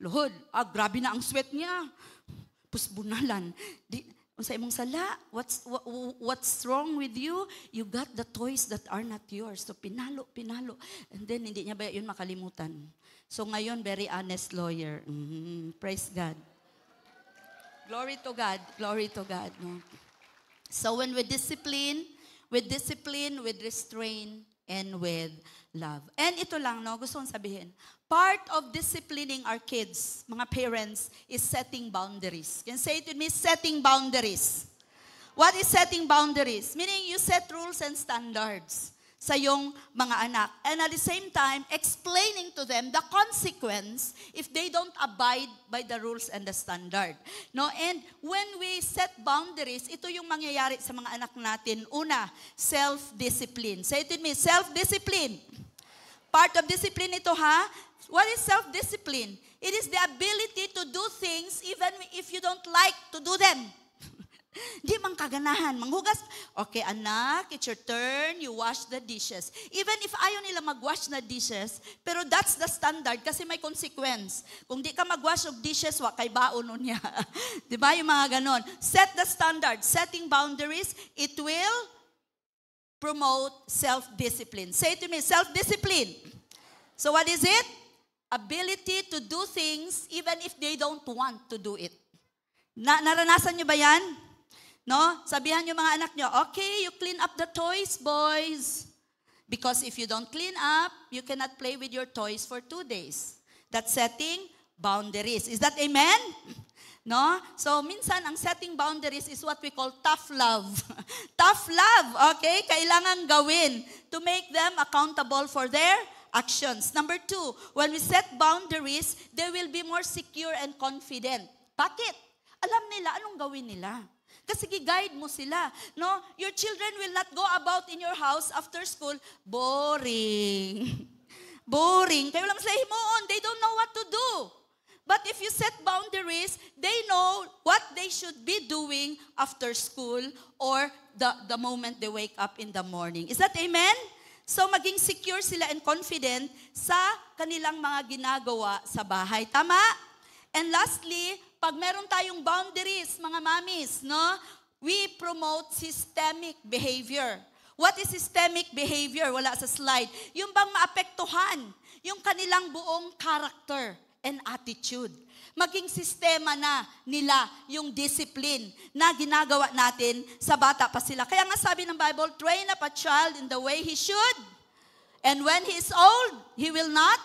Luhod, grabe na ang sweat niya. Pusbunalan. Unsa imong sala? What's wrong with you? You got the toys that are not yours. So pinalo. And then hindi niya ba yun makalimutan. So ngayon, very honest lawyer. Praise God. Glory to God. No? So when we discipline, with restraint, and with love. And ito lang, no, gusto kong sabihin. Part of disciplining our kids, mga parents, is setting boundaries. Can you say it with me? Setting boundaries. What is setting boundaries? Meaning you set rules and standards sa iyong mga anak. And at the same time, explaining to them the consequence if they don't abide by the rules and the standard. No? And when we set boundaries, ito yung mangyayari sa mga anak natin. Una, self-discipline. Say it with me, self-discipline. Part of discipline ito, ha? What is self-discipline? It is the ability to do things even if you don't like to do them. Di man kaganahan. Manghugas, okay anak, it's your turn, you wash the dishes. Even if ayaw nila mag-wash na dishes, pero that's the standard kasi may consequence. Kung di ka mag-wash of dishes, kay baon nun niya. Di ba yung mga ganon? Set the standard. Setting boundaries, it will promote self-discipline. Say to me, self-discipline. So what is it? Ability to do things even if they don't want to do it. Naranasan nyo ba yan? No? Sabihan yung mga anak nyo, okay, you clean up the toys, boys. Because if you don't clean up, you cannot play with your toys for 2 days. That's setting boundaries. Is that amen? No? So, minsan, ang setting boundaries is what we call tough love. Tough love, okay? Kailangan gawin to make them accountable for their actions. Number 2, when we set boundaries, they will be more secure and confident. Bakit? Alam nila anong gawin nila. Kasi gi-guide mo sila. No? Your children will not go about in your house after school, boring. Boring. Kayo lang sila himuon. They don't know what to do. But if you set boundaries, they know what they should be doing after school or the moment they wake up in the morning. Is that amen? So maging secure sila and confident sa kanilang mga ginagawa sa bahay. Tama? And lastly, pag meron tayong boundaries, mga mamis, no? We promote systemic behavior. What is systemic behavior? Wala sa slide. Yung bang maapektuhan yung kanilang buong character and attitude. Maging sistema na nila yung discipline na ginagawa natin sa bata pa sila. Kaya nga sabi ng Bible, train up a child in the way he should And when he is old, he will not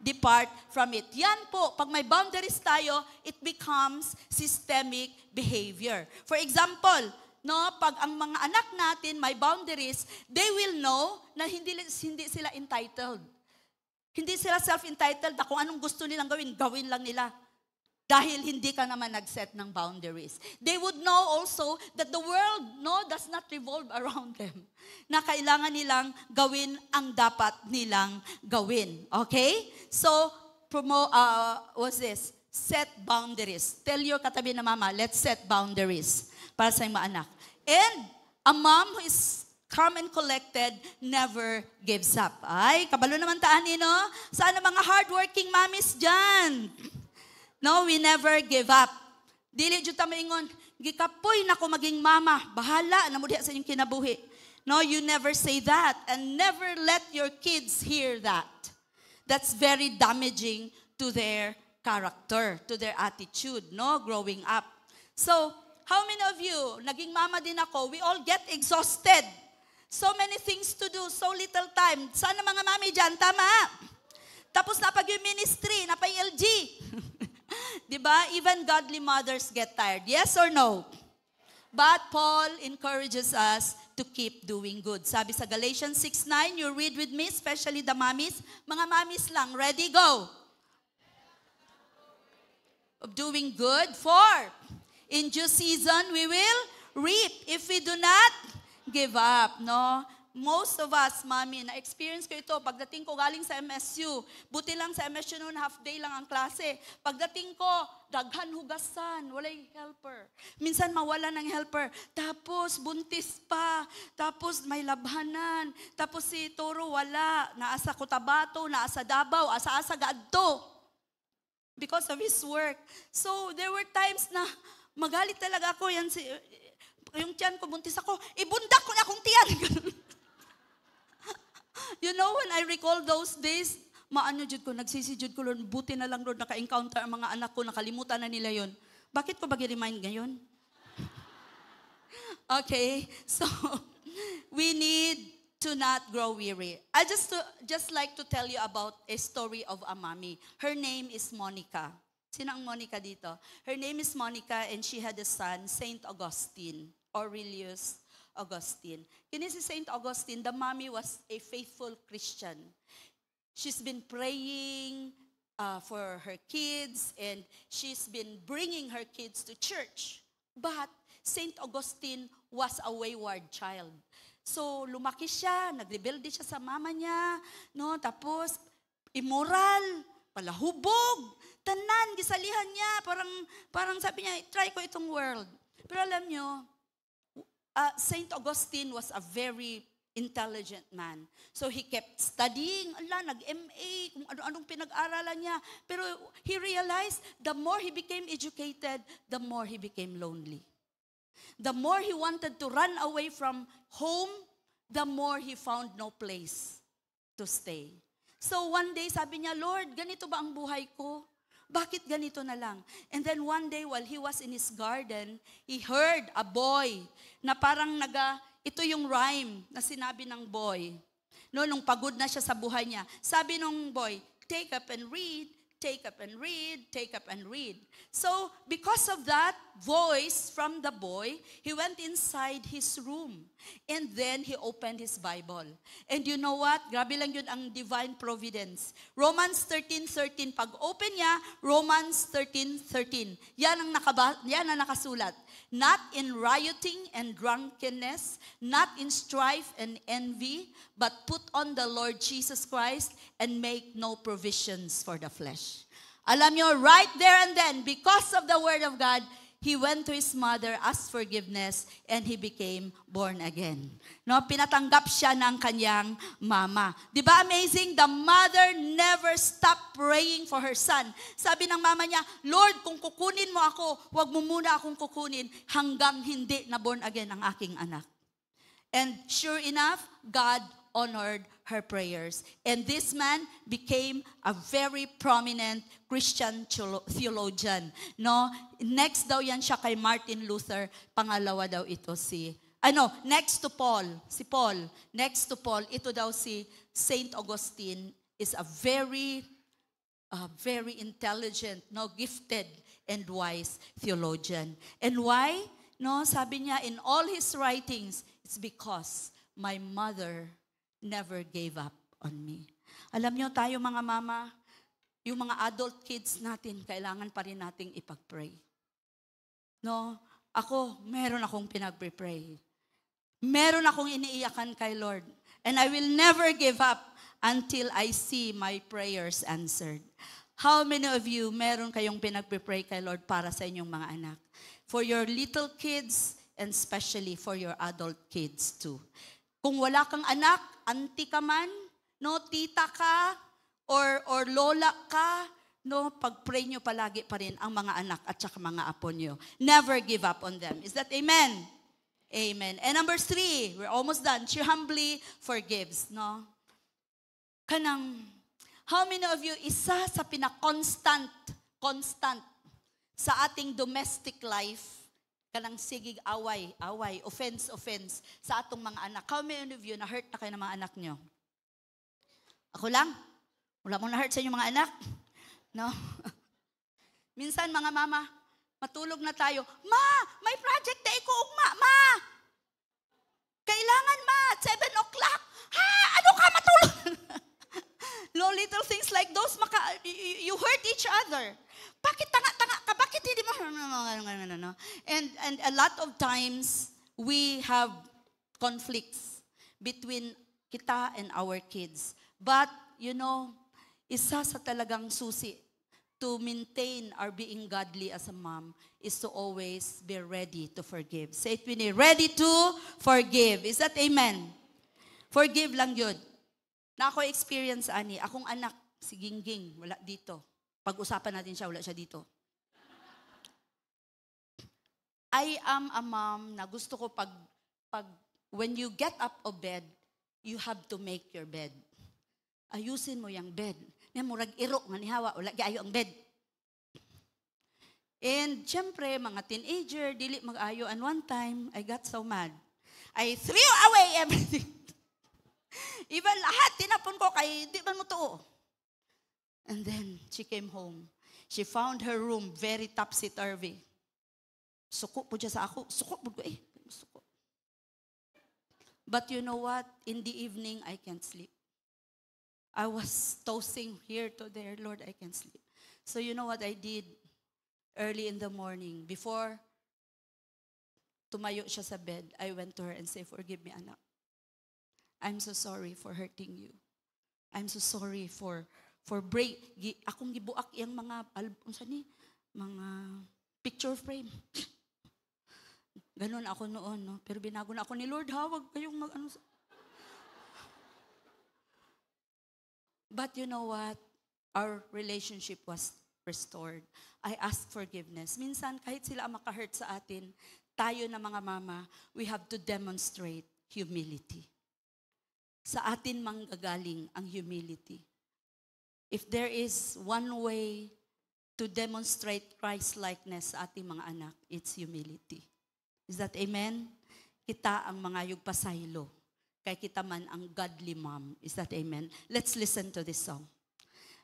depart from it. Yan po, pag may boundaries tayo, it becomes systemic behavior. For example, no, pag ang mga anak natin may boundaries, they will know na hindi sila entitled. Hindi sila self-entitled na kung anong gusto nilang gawin, gawin lang nila. Dahil hindi ka naman nag-set ng boundaries. They would know also that the world does not revolve around them. Na kailangan nilang gawin ang dapat nilang gawin. Okay? So, what's this? Set boundaries. Tell your katabi na mama, let's set boundaries para sa mga anak. And a mom who is calm and collected never gives up. Ay, kabalo naman taan no? Sana mga hardworking mommies dyan. No, we never give up. Dili jud ta maingon, gikapoy na ko maging mama, bahala na mo diha sa inyong kinabuhi. No, you never say that and never let your kids hear that. That's very damaging to their character, to their attitude, no, growing up. So, how many of you, naging mama din ako, we all get exhausted. So many things to do, so little time. Sana mga mami dyan, tama? Tapos napag yung ministry, napag LG. Diba? Even godly mothers get tired. Yes or no? But Paul encourages us to keep doing good. Sabi sa Galatians 6:9, you read with me, especially the mommies. Mga mommies lang, ready, go. Of doing good, for in due season we will reap if we do not give up, no? Most of us, mami, na-experience ko ito. Pagdating ko galing sa MSU, buti lang sa MSU noon, half day lang ang klase. Pagdating ko, daghan hugasan, walay helper. Minsan mawala ng helper. Tapos buntis pa. Tapos may labhanan. Tapos si Toro wala. Naasa Cotabato, naasa Davao, asa-asa gaadto. Because of his work. So there were times na magalit talaga ako. Yung tiyan ko, buntis ako, ibundak ko na akong tiyan. You know, when I recall those days, maano jud ko, nagsisi jud ko, buti na lang doon naka-encounter ang mga anak ko, nakalimutan na nila yon. Bakit ko bagi-remind ngayon? Okay, so we need to not grow weary. I just like to tell you about a story of a mommy. Her name is Monica. Sino ang Monica dito? Her name is Monica and she had a son, Saint Augustine, Aurelius Augustine. Kini si Saint Augustine, the mommy was a faithful Christian. She's been praying for her kids and she's been bringing her kids to church. But Saint Augustine was a wayward child. So lumaki siya, nagrebelde siya sa mama niya, no? Tapos immoral, palahubog, tanan gisalihan niya, parang sabi niya, try ko itong world. Pero alam niyo, Saint Augustine was a very intelligent man. So he kept studying, nag-MA, kung ano-anong pinag-aralan niya. Pero he realized the more he became educated, the more he became lonely. The more he wanted to run away from home, the more he found no place to stay. So one day sabi niya, Lord, ganito ba ang buhay ko? Bakit ganito na lang? And then one day while he was in his garden, he heard a boy na parang ito yung rhyme na sinabi ng boy. No, nung pagod na siya sa buhay niya. Sabi nung boy, take up and read, take up and read, take up and read. So, because of that voice from the boy, he went inside his room. And then he opened his Bible. And you know what? Grabe lang yun ang divine providence. Romans 13:13. Pag open niya, Romans 13:13. Yan ang nakasulat. Not in rioting and drunkenness, not in strife and envy, but put on the Lord Jesus Christ and make no provisions for the flesh. Alam nyo, right there and then, because of the word of God, he went to his mother, asked forgiveness, and he became born again. No, pinatanggap siya ng kanyang mama. Di ba amazing? The mother never stopped praying for her son. Sabi ng mama niya, Lord, kung kukunin mo ako, wag mo muna akong kukunin hanggang hindi na born again ang aking anak. And sure enough, God honored her prayers. And this man became a very prominent Christian theologian. No? Next daw yan siya kay Martin Luther. Pangalawa daw ito si Next to Paul, si Paul, next to Paul, ito daw si Saint Augustine is a very intelligent, gifted and wise theologian. And why? Sabi niya, in all his writings, it's because my mother never gave up on me. Alam niyo, tayo mga mama, yung mga adult kids natin, kailangan pa rin nating ipag-pray. Meron akong pinag-pray. Meron akong iniiyakan kay Lord. And I will never give up until I see my prayers answered. How many of you, meron kayong pinag-pray kay Lord para sa inyong mga anak? For your little kids, and especially for your adult kids too. Kung wala kang anak, auntie ka man, tita ka, or lola ka, pag-pray nyo palagi pa rin ang mga anak at saka mga apo nyo. Never give up on them. Is that amen? Amen. And number 3, we're almost done. She humbly forgives, How many of you, isa sa constant sa ating domestic life, kanang sigig away, offense, sa atong mga anak. How many of you na-hurt na kayo ng mga anak nyo? Ako lang? Wala mong na-hurt sa inyong mga anak? No? Minsan mga mama, matulog na tayo, Ma, may project na iko ugma, Ma! Kailangan, Ma, 7 o'clock. Ha? Ano ka matulog? Little things like those, you hurt each other. Bakit tanga-tanga ka? Bakit hindi mo? And a lot of times, we have conflicts between kita and our kids. But, isa sa talagang susi to maintain our being godly as a mom is to always be ready to forgive. Say it with me, ready to forgive. Is that amen? Forgive lang yun. Na ako experience, ani, akong anak, si Gingging, wala dito. Pag-usapan natin siya, wala siya dito. I am a mom na gusto ko when you get up of bed, you have to make your bed. Ayusin mo yung bed. Nga murag iro nga ni Hawa, wala ayo ang bed. And syempre, mga teenager, dili mag-ayo. And one time, I got so mad. I threw away everything. Even lahat, tinapon ko kay, di ba mo to? And then, she came home. She found her room very topsy-turvy. Suko po siya sa ako. Suko po ko Suko. But you know what? In the evening, I can't sleep. I was tossing here to there. Lord, I can't sleep. So you know what I did? Early in the morning, before tumayo siya sa bed, I went to her and said, forgive me, anak. I'm so sorry for hurting you. I'm so sorry for akong gibuak yung mga mga picture frame. Ganun ako noon, no? Pero binago na ako ni Lord, wag kayong But you know what? Our relationship was restored. I asked forgiveness. Minsan, kahit sila ang makahurt sa atin, tayo na mga mama, we have to demonstrate humility. Sa atin manggagaling ang humility. If there is one way to demonstrate Christ-likeness sa ating mga anak, it's humility. Is that amen? Kita ang mga yugpasaylo. Kay kita man ang godly mom. Is that amen? Let's listen to this song.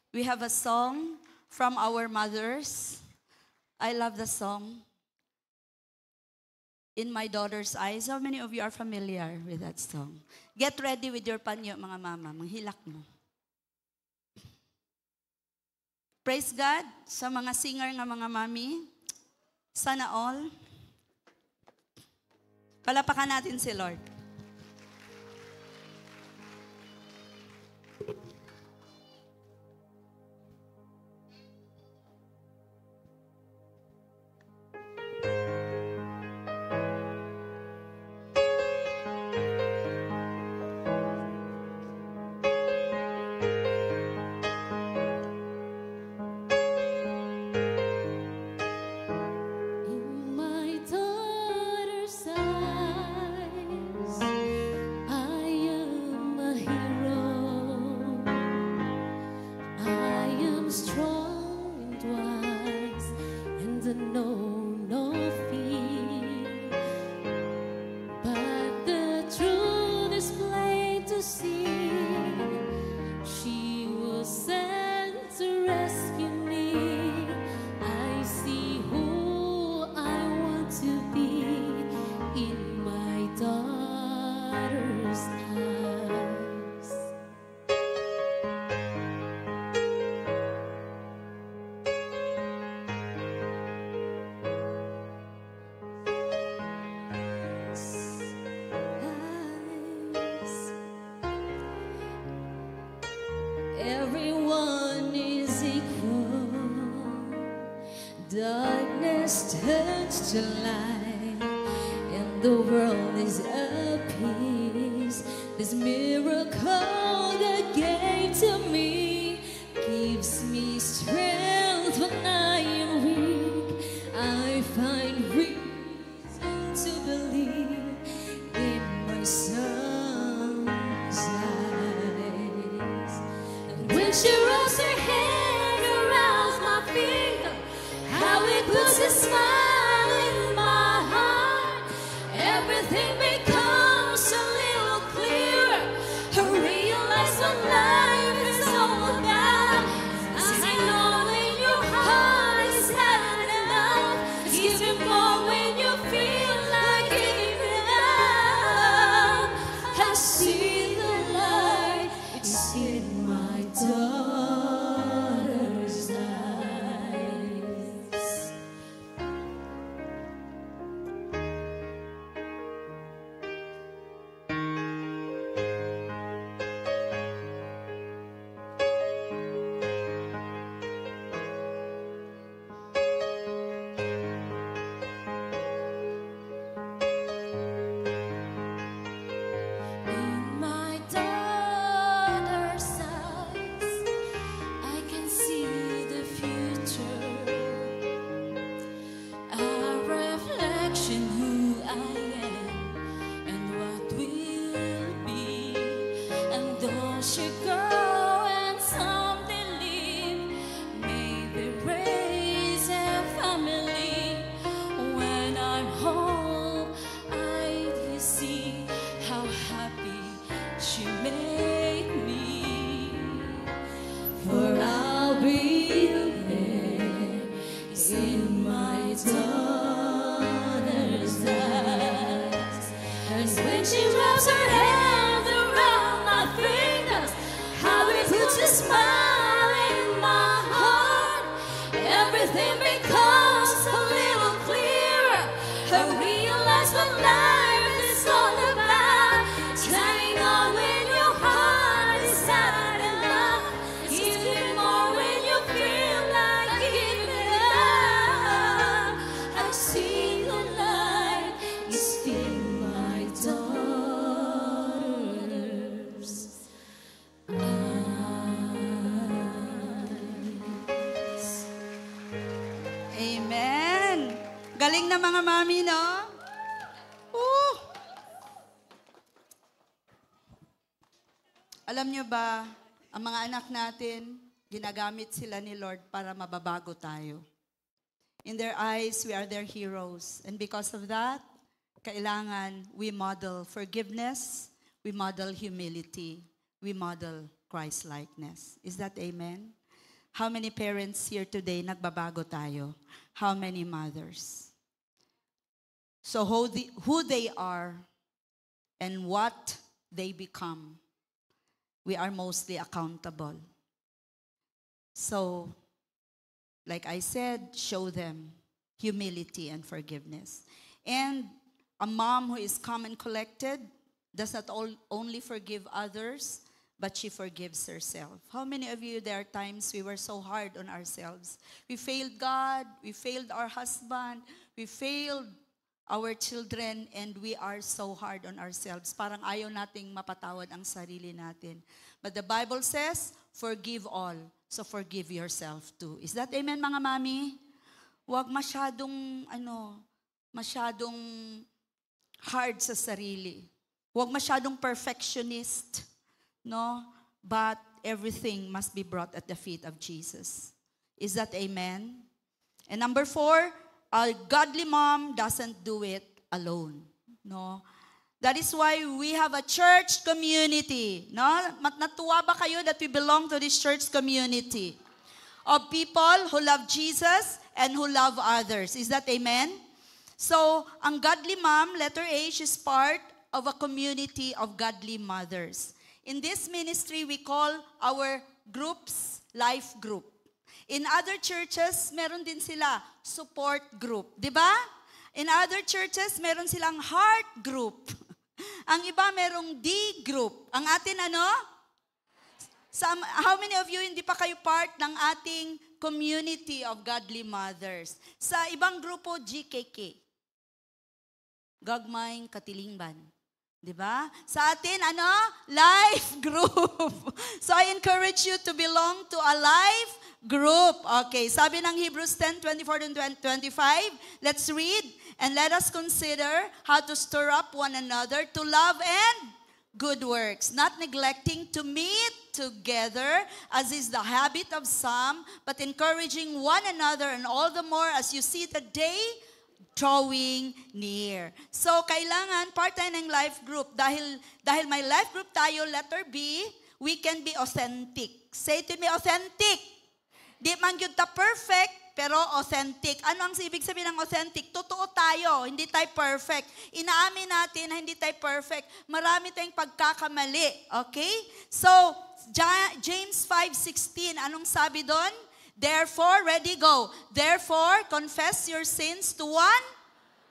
We have a song from our mothers. I love the song. In My Daughter's Eyes. How many of you are familiar with that song? Get ready with your panyo, mga mama. Manghilak mo. Praise God sa mga singer nga mga mami. Sana all. Palapakan natin si Lord. In my daughter's eyes, everyone is equal. Darkness turns to light, and the world is at peace. This miracle that gave to me gives me strength when I am weak. I find reason to believe in my son's eyes. And when she rubs her hand around my finger, how it puts a smile in my heart. Everything becomes a little clearer. I realize what life is all about. I know when your heart is had enough, it's giving more when you feel like giving up. I see the light, it's in my daughter's eyes. In my daughter's eyes, I can see the future, a reflection who I am and what will be. And though she grow and someday leave, maybe raise a family. When I'm home, I see how happy she made me. For I'll be there in my daughter's eyes. And when she wraps her hands around my fingers, how it puts a smile in my heart. Everything becomes a little clearer. I realize what life is all about. Standing on when your heart is sad enough. Giving more when you feel like giving up. I see the light is in my daughter's eyes. Amen. Galing na mga mami, no? Woo! Alam nyo ba, ang mga anak natin, ginagamit sila ni Lord para mababago tayo. In their eyes, we are their heroes. And because of that, kailangan we model forgiveness, we model humility, we model Christ-likeness. Is that amen? How many parents here today nagbabago tayo? How many mothers? So who they are and what they become, we are mostly accountable. So, like I said, show them humility and forgiveness. And a mom who is calm and collected does not only forgive others, but she forgives herself. How many of you, there are times we were so hard on ourselves? We failed God, we failed our husband, we failed our children, and we are so hard on ourselves. Parang ayaw nating mapatawad ang sarili natin. But the Bible says, forgive all. So forgive yourself too. Is that amen, mga mami? Huwag masyadong hard sa sarili. Huwag masyadong perfectionist. No? But everything must be brought at the feet of Jesus. Is that amen? And number 4, a godly mom doesn't do it alone. No? That is why we have a church community. No? Natuwa ba kayo that we belong to this church community of people who love Jesus and who love others? Is that amen? So, ang godly mom, letter A, she's part of a community of godly mothers. In this ministry, we call our groups life group. In other churches, meron din sila support group. Di ba? In other churches, meron silang heart group. Ang iba merong D group. Ang atin ano? How many of you hindi pa kayo part ng ating community of godly mothers? Sa ibang grupo, GKK. Gagmayng Katilingban. Diba? Sa atin, life group. So I encourage you to belong to a life group. Okay, sabi ng Hebrews 10:24 and 25, let's read and let us consider how to stir up one another to love and good works, not neglecting to meet together as is the habit of some, but encouraging one another, and all the more as you see the day drawing near. So, kailangan part tayo ng life group. Dahil may life group tayo, letter B, we can be authentic. Say to me, authentic. Di man yun ta perfect, pero authentic. Ano ang ibig sabihin ng authentic? Totoo tayo, hindi tayo perfect. Inaamin natin na hindi tayo perfect. Marami tayong pagkakamali. Okay? So, James 5:16, anong sabi doon? Therefore, ready, go. Therefore, confess your sins to one.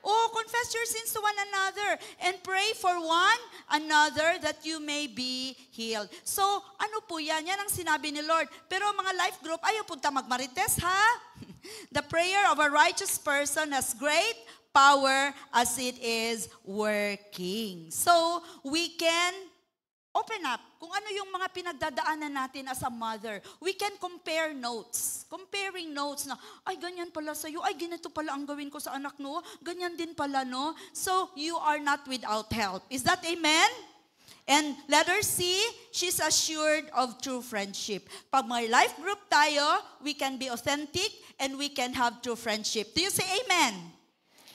Confess your sins to one another and pray for one another that you may be healed. So, ano po yan? Yan ang sinabi ni Lord. Pero mga life group, ayaw punta magmarites, ha? The prayer of a righteous person has great power as it is working. So, we can open up kung ano yung mga pinagdadaanan natin as a mother. We can compare notes. Comparing notes na, ay, ganyan pala sa'yo. Ay, ganito pala ang gawin ko sa anak, no? Ganyan din pala, no? So, you are not without help. Is that amen? And letter C, she's assured of true friendship. Pag may life group tayo, we can be authentic and we can have true friendship. Do you say amen?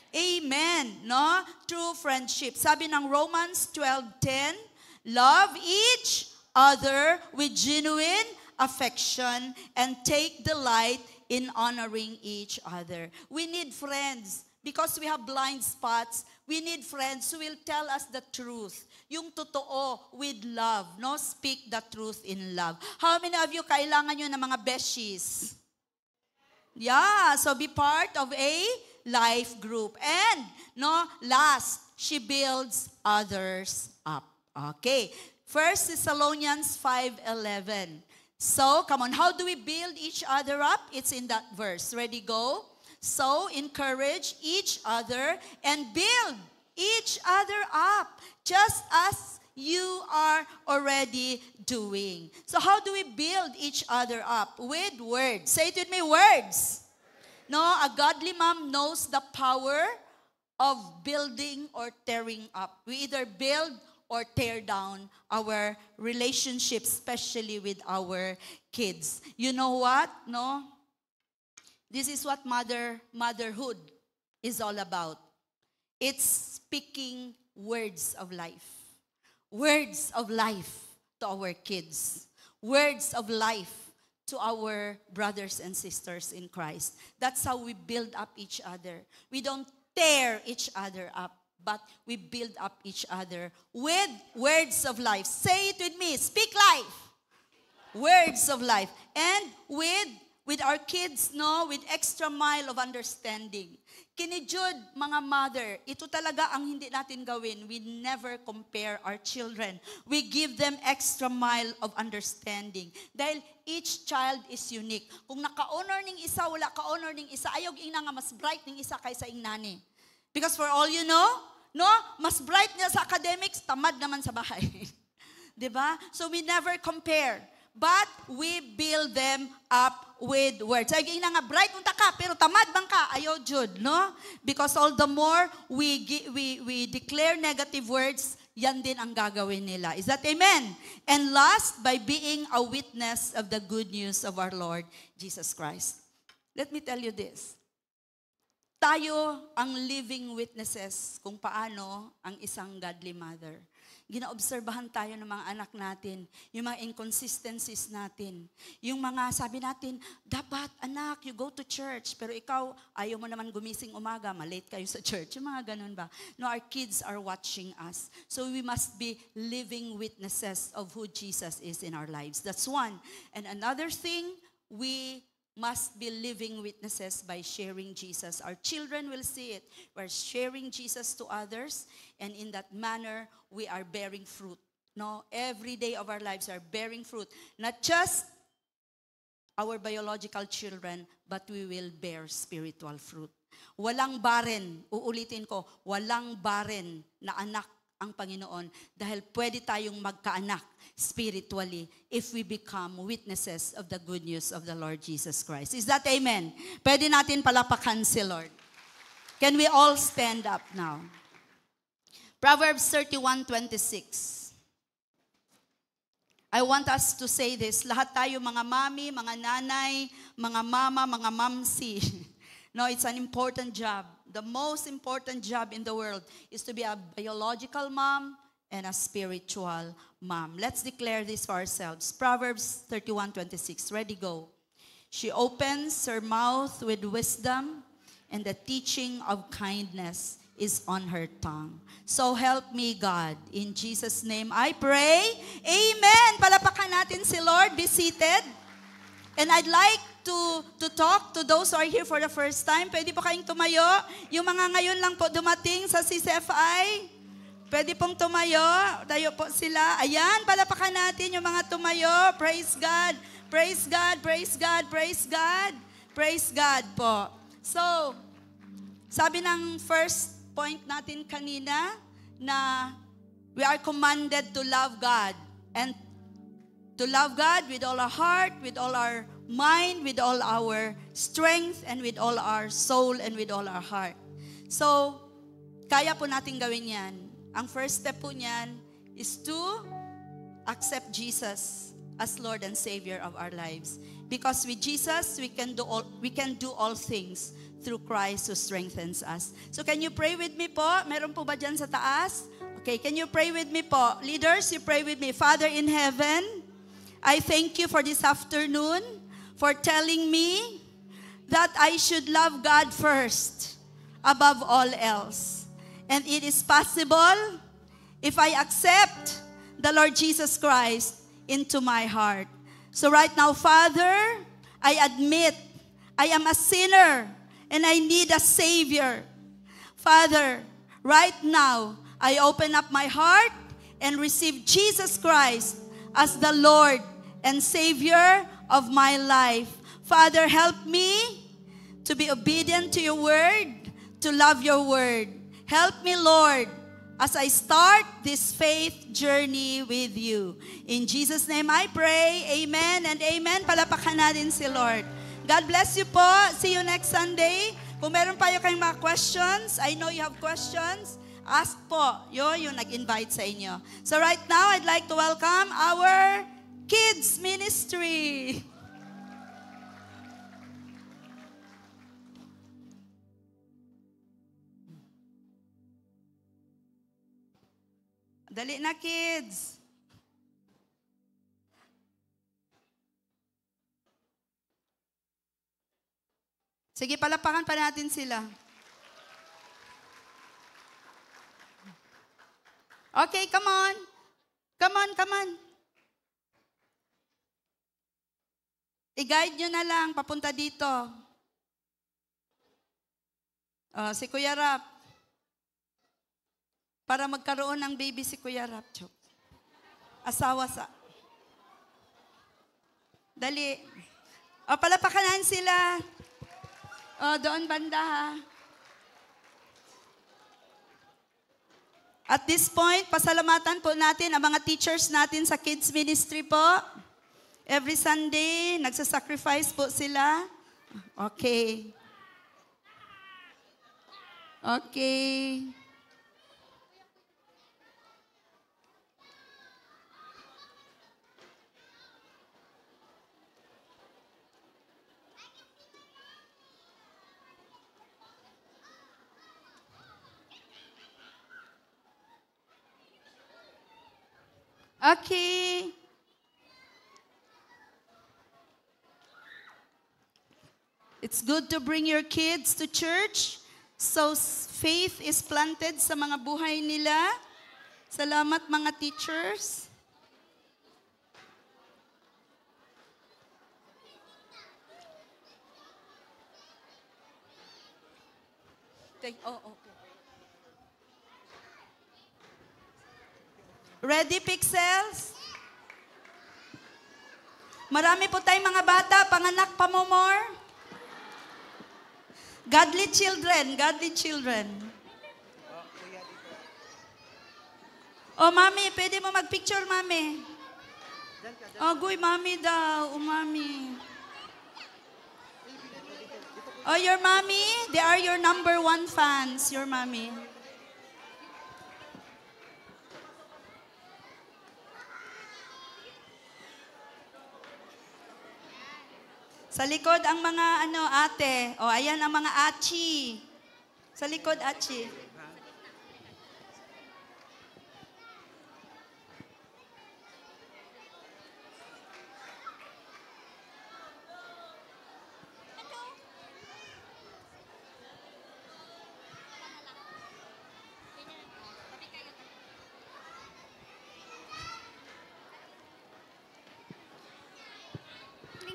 Amen, no? True friendship. Sabi ng Romans 12:10, love each other with genuine affection and take delight in honoring each other. We need friends because we have blind spots. We need friends who will tell us the truth. Yung totoo with love, no? Speak the truth in love. How many of you kailangan nyo ng mga besties? Yeah, so be part of a life group. And, no, last, she builds others up. Okay, 1 Thessalonians 5:11. So, come on, how do we build each other up? It's in that verse. Ready, go. So, encourage each other and build each other up, just as you are already doing. So, how do we build each other up? With words. Say it with me, words. No, a godly mom knows the power of building or tearing up. We either build or tear down our relationships, especially with our kids. You know what? No? This is what motherhood is all about. It's speaking words of life. Words of life to our kids. Words of life to our brothers and sisters in Christ. That's how we build up each other. We don't tear each other up, but we build up each other with words of life. Say it with me. Speak life. Words of life. And with our kids, no, with extra mile of understanding. Kinijud, mga mother, ito talaga ang hindi natin gawin. We never compare our children. We give them extra mile of understanding. Dahil each child is unique. Kung naka-honor ning isa, wala ka-honor ning isa, ayaw ina nga mas bright ning isa kaysa ing nani. Because for all you know, no, mas bright niya sa academics, tamad naman sa bahay. Diba? So we never compare. But we build them up with words. Ay, ina nga, bright unta ka, pero tamad bang ka? Ayaw, Jude, no? Because all the more we declare negative words, yan din ang gagawin nila. Is that amen? And last, by being a witness of the good news of our Lord Jesus Christ. Let me tell you this. Tayo ang living witnesses kung paano ang isang godly mother. Ginaobserbahan tayo ng mga anak natin, yung mga inconsistencies natin. Yung mga sabi natin, dapat anak, you go to church, pero ikaw, ayaw mo naman gumising umaga, malate kayo sa church. Yung mga ganun ba? No, our kids are watching us. So we must be living witnesses of who Jesus is in our lives. That's one. And another thing, we must be living witnesses by sharing Jesus. Our children will see it. We're sharing Jesus to others, and in that manner, we are bearing fruit. No, every day of our lives are bearing fruit. Not just our biological children, but we will bear spiritual fruit. Walang barren, uulitin ko, walang barren na anak ang Panginoon dahil pwede tayong magkaanak spiritually if we become witnesses of the good news of the Lord Jesus Christ. Is that amen? Pwede natin palapakan si Lord. Can we all stand up now? Proverbs 31:26. I want us to say this. Lahat tayo mga mami, mga nanay, mga mama, mga mamsi. No, it's an important job. The most important job in the world is to be a biological mom and a spiritual mom. Let's declare this for ourselves. Proverbs 31:26. Ready, go. She opens her mouth with wisdom, and the teaching of kindness is on her tongue. So help me, God. In Jesus' name I pray. Amen. Palapakan natin si Lord. Be seated. And I'd like to talk to those who are here for the first time. Pwede po kayong tumayo. Yung mga ngayon lang po dumating sa CCFI, pwede pong tumayo. Tayo po sila. Ayan, palapakan natin yung mga tumayo. Praise God. Praise God. Praise God. Praise God. Praise God po. So, sabi ng first point natin kanina na we are commanded to love God and to love God with all our heart, with all our mind, with all our strength, and with all our soul, and with all our heart. So, kaya po natin gawin yan. Ang first step po niyan is to accept Jesus as Lord and Savior of our lives. Because with Jesus, we can do all things through Christ who strengthens us. So can you pray with me po? Meron po ba dyan sa taas? Okay, can you pray with me po? Leaders, you pray with me. Father in heaven, I thank you for this afternoon, for telling me that I should love God first, above all else. And it is possible if I accept the Lord Jesus Christ into my heart. So right now, Father, I admit I am a sinner and I need a Savior. Father, right now, I open up my heart and receive Jesus Christ as the Lord and Savior of my life. Father, help me to be obedient to your word, to love your word. Help me, Lord, as I start this faith journey with you. In Jesus' name I pray. Amen and amen. Palapakan natin si Lord. God bless you po. See you next Sunday. Kung meron pa kayong mga questions, I know you have questions, ask po. Yung nag-invite sa inyo. So right now, I'd like to welcome our kids ministry. Dali na, kids. Sige, palapakan pa natin sila. Okay, come on. Come on, come on. I-guide nyo na lang, papunta dito. Si Kuya Rap. Para magkaroon ng baby si Kuya Rap. Asawa sa... Dali. Palapakanan sila. Doon banda ha. At this point, pasalamatan po natin ang mga teachers natin sa kids ministry po. Every Sunday, nagsasacrifice po sila. Okay. Okay. Okay. It's good to bring your kids to church. So faith is planted sa mga buhay nila. Salamat mga teachers. Okay. Ready, Pixels? Marami po tayong mga bata, panganak pa mo more. Godly children, godly children. Oh, mami, pwede mo mag-picture, mami. Oh, guy, mami daw. Oh, mami. Oh, your mommy? They are your number 1 fans, your mommy. Sa likod ang mga ate. O, ayan ang mga achi. Sa likod, achi.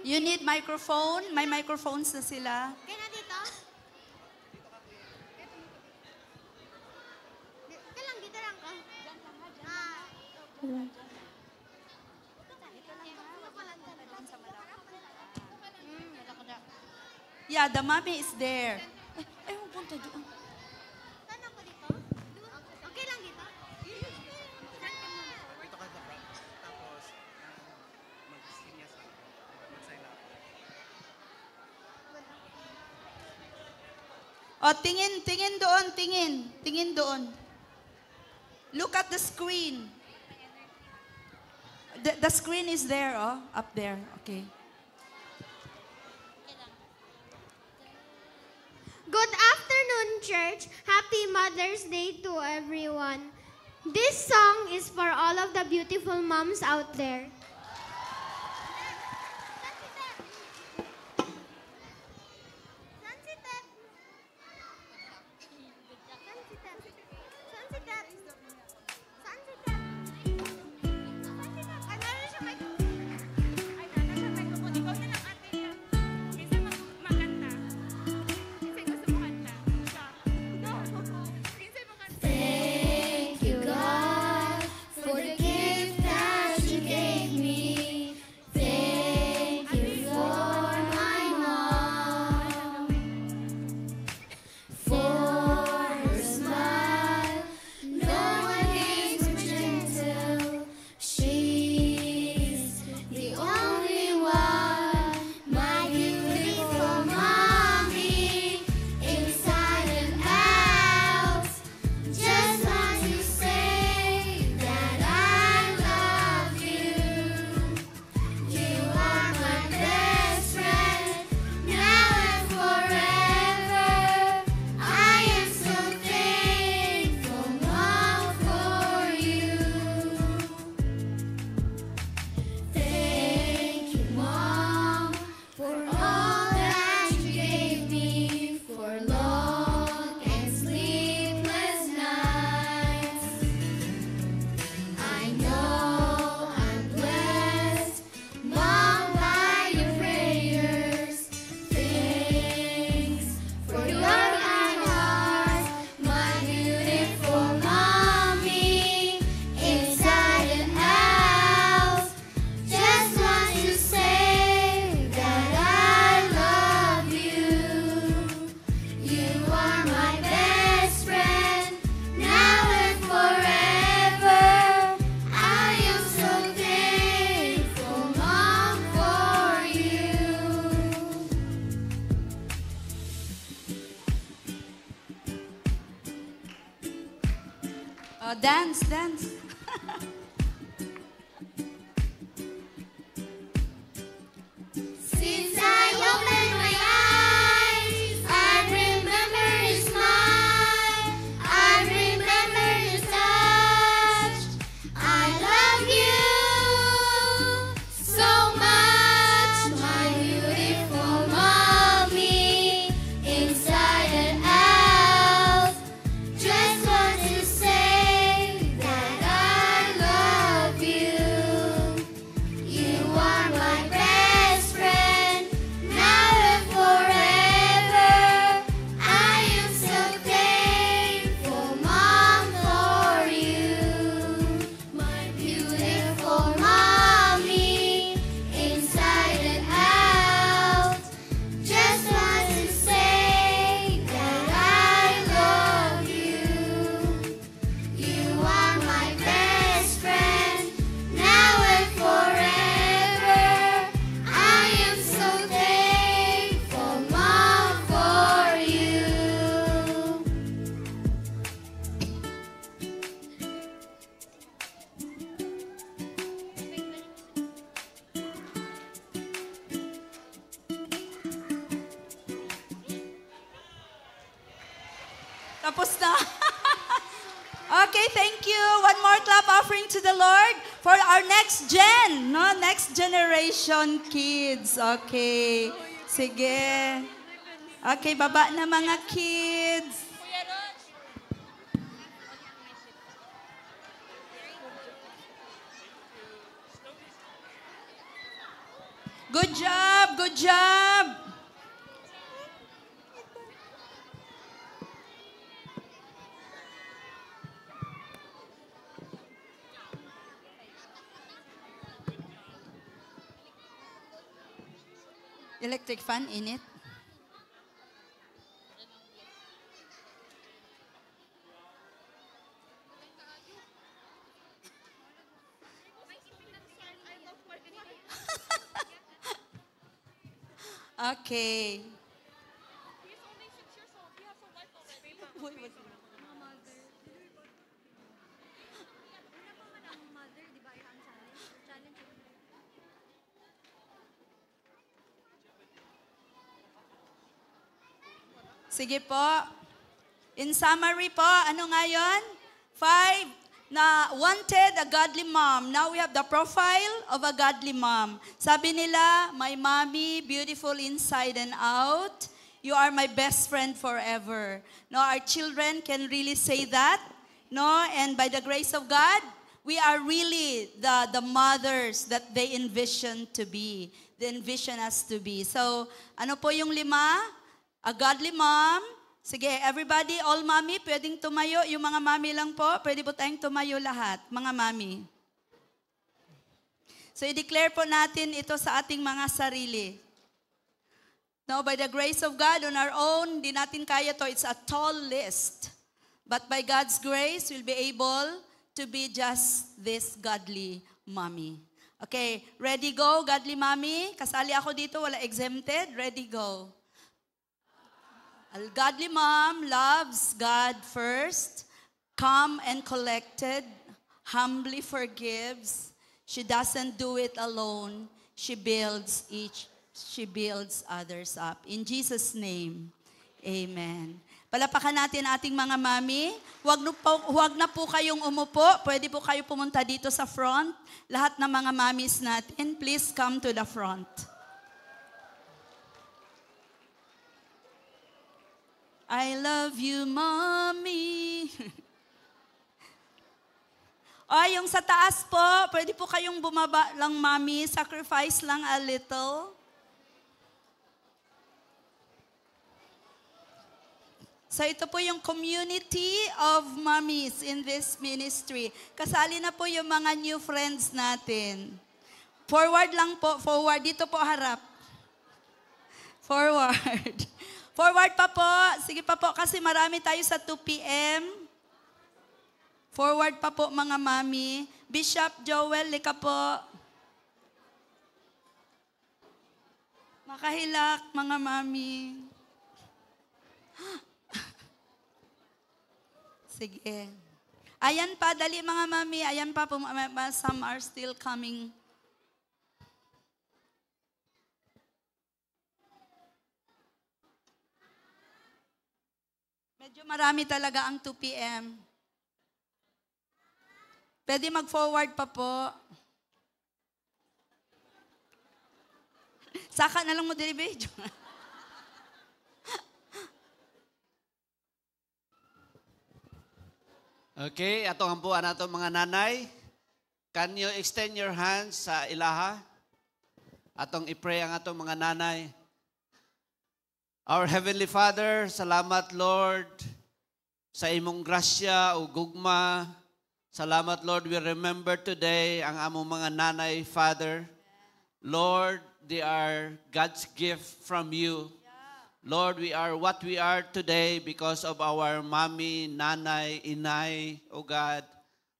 You need microphone? May microphones na sila. Kaya na dito? Dito lang, dito lang ko. Yeah, the mommy is there. Ay, punta doon. Saan ako dito? Okay lang dito? Saan ka muna? Dito ka sa front. Tapos, mag-sinya sa mag-sign up. O, tingin doon, tingin doon. Look at the screen. The screen is there, oh, up there. Okay. Good afternoon, church. Happy Mother's Day to everyone. This song is for all of the beautiful moms out there. Thank you, God, for the gift that you gave me. Thank you for my mom, for her smile. No one is more gentle. She's the only one, my beautiful mommy, inside and out. Just want to say that I love you. You are my best friend, now and forever. I am so thankful, Mom, for you. Thank you, Mom, for all that you gave me, for long and sleepless nights. I know I'm blessed, Mom, by your prayers. Thanks for your kind heart, my beautiful mommy, inside and out. Just want to say that I love you. You are my best friend, now and forever. I am so thankful, Mom, for you. Dance, dance. Since I opened my eyes, I remember your smile. I remember your touch. I love you so much, my beautiful mommy, inside and out. Just want to say that Tapos na. Okay, thank you. One more clap offering to the Lord for our next gen, no? Next generation kids. Okay. Sige. Okay, baba na mga kids. Good job, good job. Electric fan in it. Okay. Sige po. In summary po, ano nga yun? 5 na wanted a godly mom. Now we have the profile of a godly mom. Sabi nila, my mommy, beautiful inside and out. You are my best friend forever. No, our children can really say that. No, and by the grace of God, we are really the mothers that they envision to be. They envision us to be. So, ano po yung 5? A godly mom. Sige, everybody, all mommy, pwedeng tumayo. Yung mga mommy lang po, pwede po tayong tumayo lahat, mga mommy. So, i-declare po natin ito sa ating mga sarili. No, by the grace of God, on our own, di natin kaya to. It's a tall list. But by God's grace, we'll be able to be just this godly mommy. Okay, ready, go, godly mommy. Kasali ako dito, wala exempted. Ready, go. A godly mom loves God first, calm and collected, humbly forgives. She doesn't do it alone. She builds others up. In Jesus' name, amen. Palapakan natin ating mga mami. Huwag na po kayong umupo. Pwede po kayo pumunta dito sa front. Lahat ng mga mamis natin, please come to the front. I love you, Mommy. O, yung sa taas po, pwede po kayong bumaba lang, Mommy. Sacrifice lang a little. So ito po yung community of mommies in this ministry. Kasali na po yung mga new friends natin. Forward lang po, forward. Dito po harap. Forward. Forward pa po. Sige pa po, kasi marami tayo sa 2 p.m. Forward pa po, mga mami. Bishop Joel, lika po. Makahilak, mga mami. Sige. Ayan pa, dali mga mami. Ayan pa, some are still coming. Medyo marami talaga ang 2 p.m. Pwede mag-forward pa po. Saka na lang mo dili-video. Okay, atong hampuan nato mga nanay. Can you extend your hands sa ilaha? Atong i-pray ang atong mga nanay. Our Heavenly Father, salamat Lord sa imong grasya o gugma. Salamat Lord, we remember today ang among mga nanay, Father. Lord, they are God's gift from you. Lord, we are what we are today because of our mommy, nanay, inay, O God.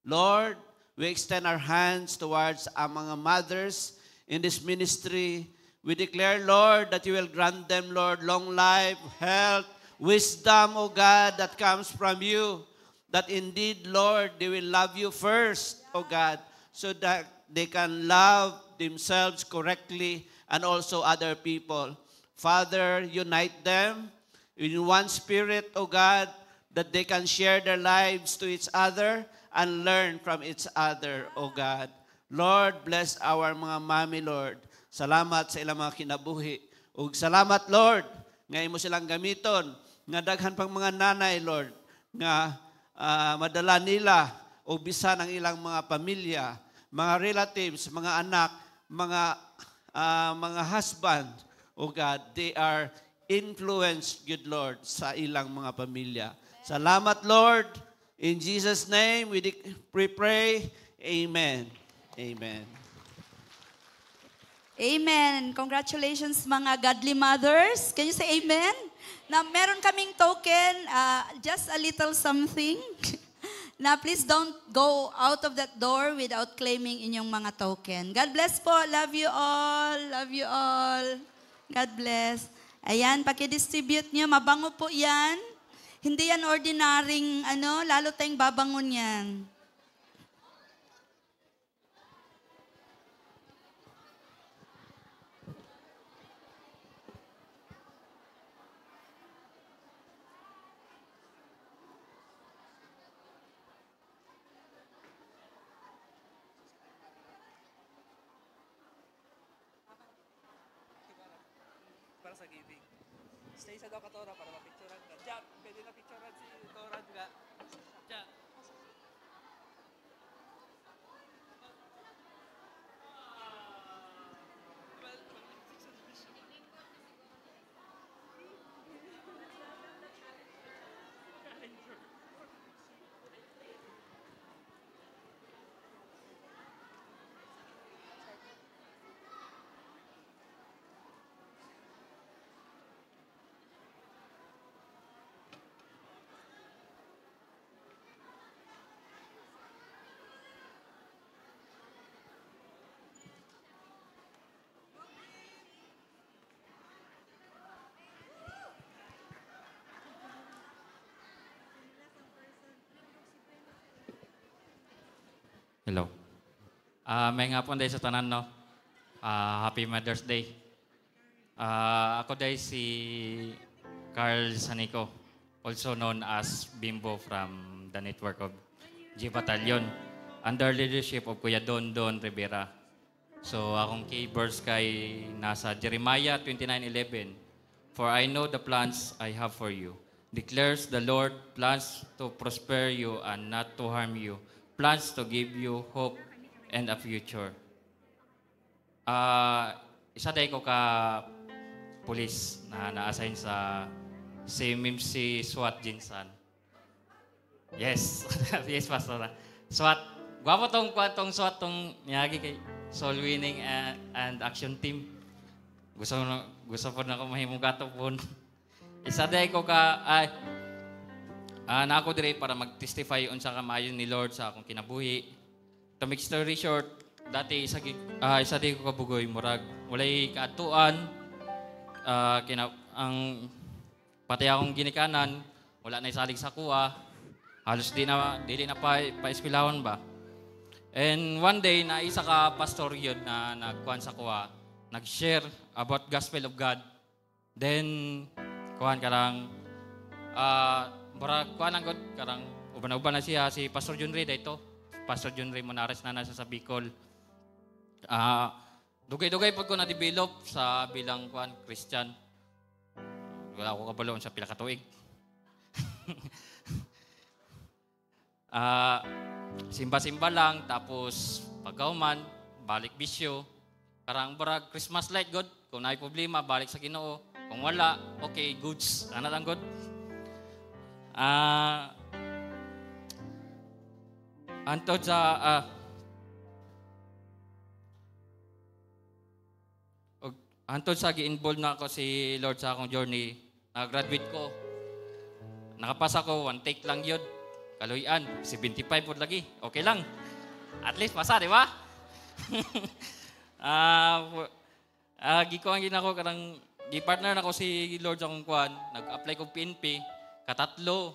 Lord, we extend our hands towards our mga mothers in this ministry. We declare, Lord, that you will grant them, Lord, long life, health, wisdom, O God, that comes from you. That indeed, Lord, they will love you first, O God, so that they can love themselves correctly and also other people. Father, unite them in one spirit, O God. that they can share their lives to each other and learn from each other, O God. Lord, bless our mga mami, Lord. Salamat sa ilang mga kinabuhi. Ug salamat, Lord, nga imo silang gamiton, nga daghan pang mga nanay, Lord, nga madala nila o bisan ang ilang mga pamilya, mga relatives, mga anak, mga husband, O God, they are influenced, good Lord, sa ilang mga pamilya. Salamat, Lord. In Jesus' name, we pray. Amen. Amen. Amen. Congratulations mga godly mothers. Can you say amen? Na meron kaming token, just a little something. Na please don't go out of that door without claiming inyong mga token. God bless po. Love you all. Love you all. God bless. Ayan, paki-distribute nyo. Mabango po yan. Hindi yan ordinaryong lalo tayong babangon yan. Para sa giving. Stay sa daw ka Tora para mapicturean ka. Diyan, pwede na picturean si Tora juga. Diyan. Hello. May nga po dahil sa tanan, no? Happy Mother's Day. Ako dahil si Carl Sanico, also known as Bimbo from the network of G Battalion, under leadership of Kuya Don Rivera. So akong key verse kay nasa Jeremiah 29:11. For I know the plans I have for you, declares the Lord, plans to prosper you and not to harm you, plans to give you hope and a future. Isa day ko ka police na na-assign sa CMMC SWAT Jinsan. Yes. Yes, Pastor. SWAT. Gwapo tong kwantong SWAT tong niyagi kay Soul Winning and Action Team. Gusto po na ko mahimong katopon. Isa day ko ka na ako dire para mag-testify unsa ka maayo ni Lord sa akong kinabuhi. To make story short, dati isa di ko kabugoy murag walay kaatuan, ang pati akong ginikanan wala na isalig sa kuha, halos dili na pa eskwelahon ba. And one day na isa ka pastor yun na nagkuhan sa kuha, nag-share about gospel of God. Then kuhan karang murag kuhan ang God karang uban na siya si Pastor John Ray dito. Pastor John Ray Monares na nasa sa Bicol. Dugay-dugay po ko na-develop sa bilang kuan Christian. Wala ako kabaloon sa pila ka tuig. Simba-simba lang, tapos pagkauman, balik bisyo. Karang barag Christmas light, God. Kung naay problema, balik sa Ginoo. Kung wala, okay, goods. Ano lang, God? Antod sa antod sa gi-involve na ako si Lord sa akong journey, graduate ko. Nakapasa ko, one take lang yun. Kaluyan, 75 po lagi. Okay lang. At least pasa, di ba? Gikuhan ginako karang gi-partner na ko si Lord sa akong kuhan. Nag-apply ko PNP. Katatlo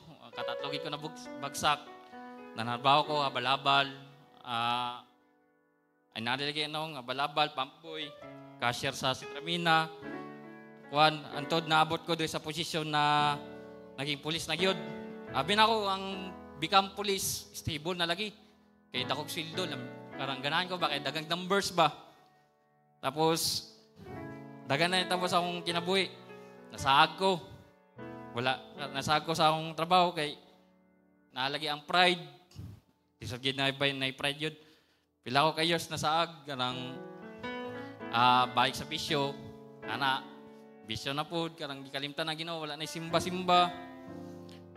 gid ko na bagsak. Nanarbaho ko, abal-abal. Ay nalalagay nung abal-abal, pampoy, cashier sa Sitramina. Kuan, antod naabot ko doon sa posisyon na naging pulis na gyud. Abi na ako ang become police, stable na lagi. Kaya dakog sildo, karang ganahan ko ba, kaya dagang numbers ba. Tapos, dagan na tapos akong kinabuhi. Nasaag ko. Nasaag ko sa akong trabaho, kay nalagi ang pride. Isagid na pride yun. Pila ko kay years nasaag, karang balik sa bisyo. Bisyo na po, karang gikalimtan na ginawa, wala na simba-simba.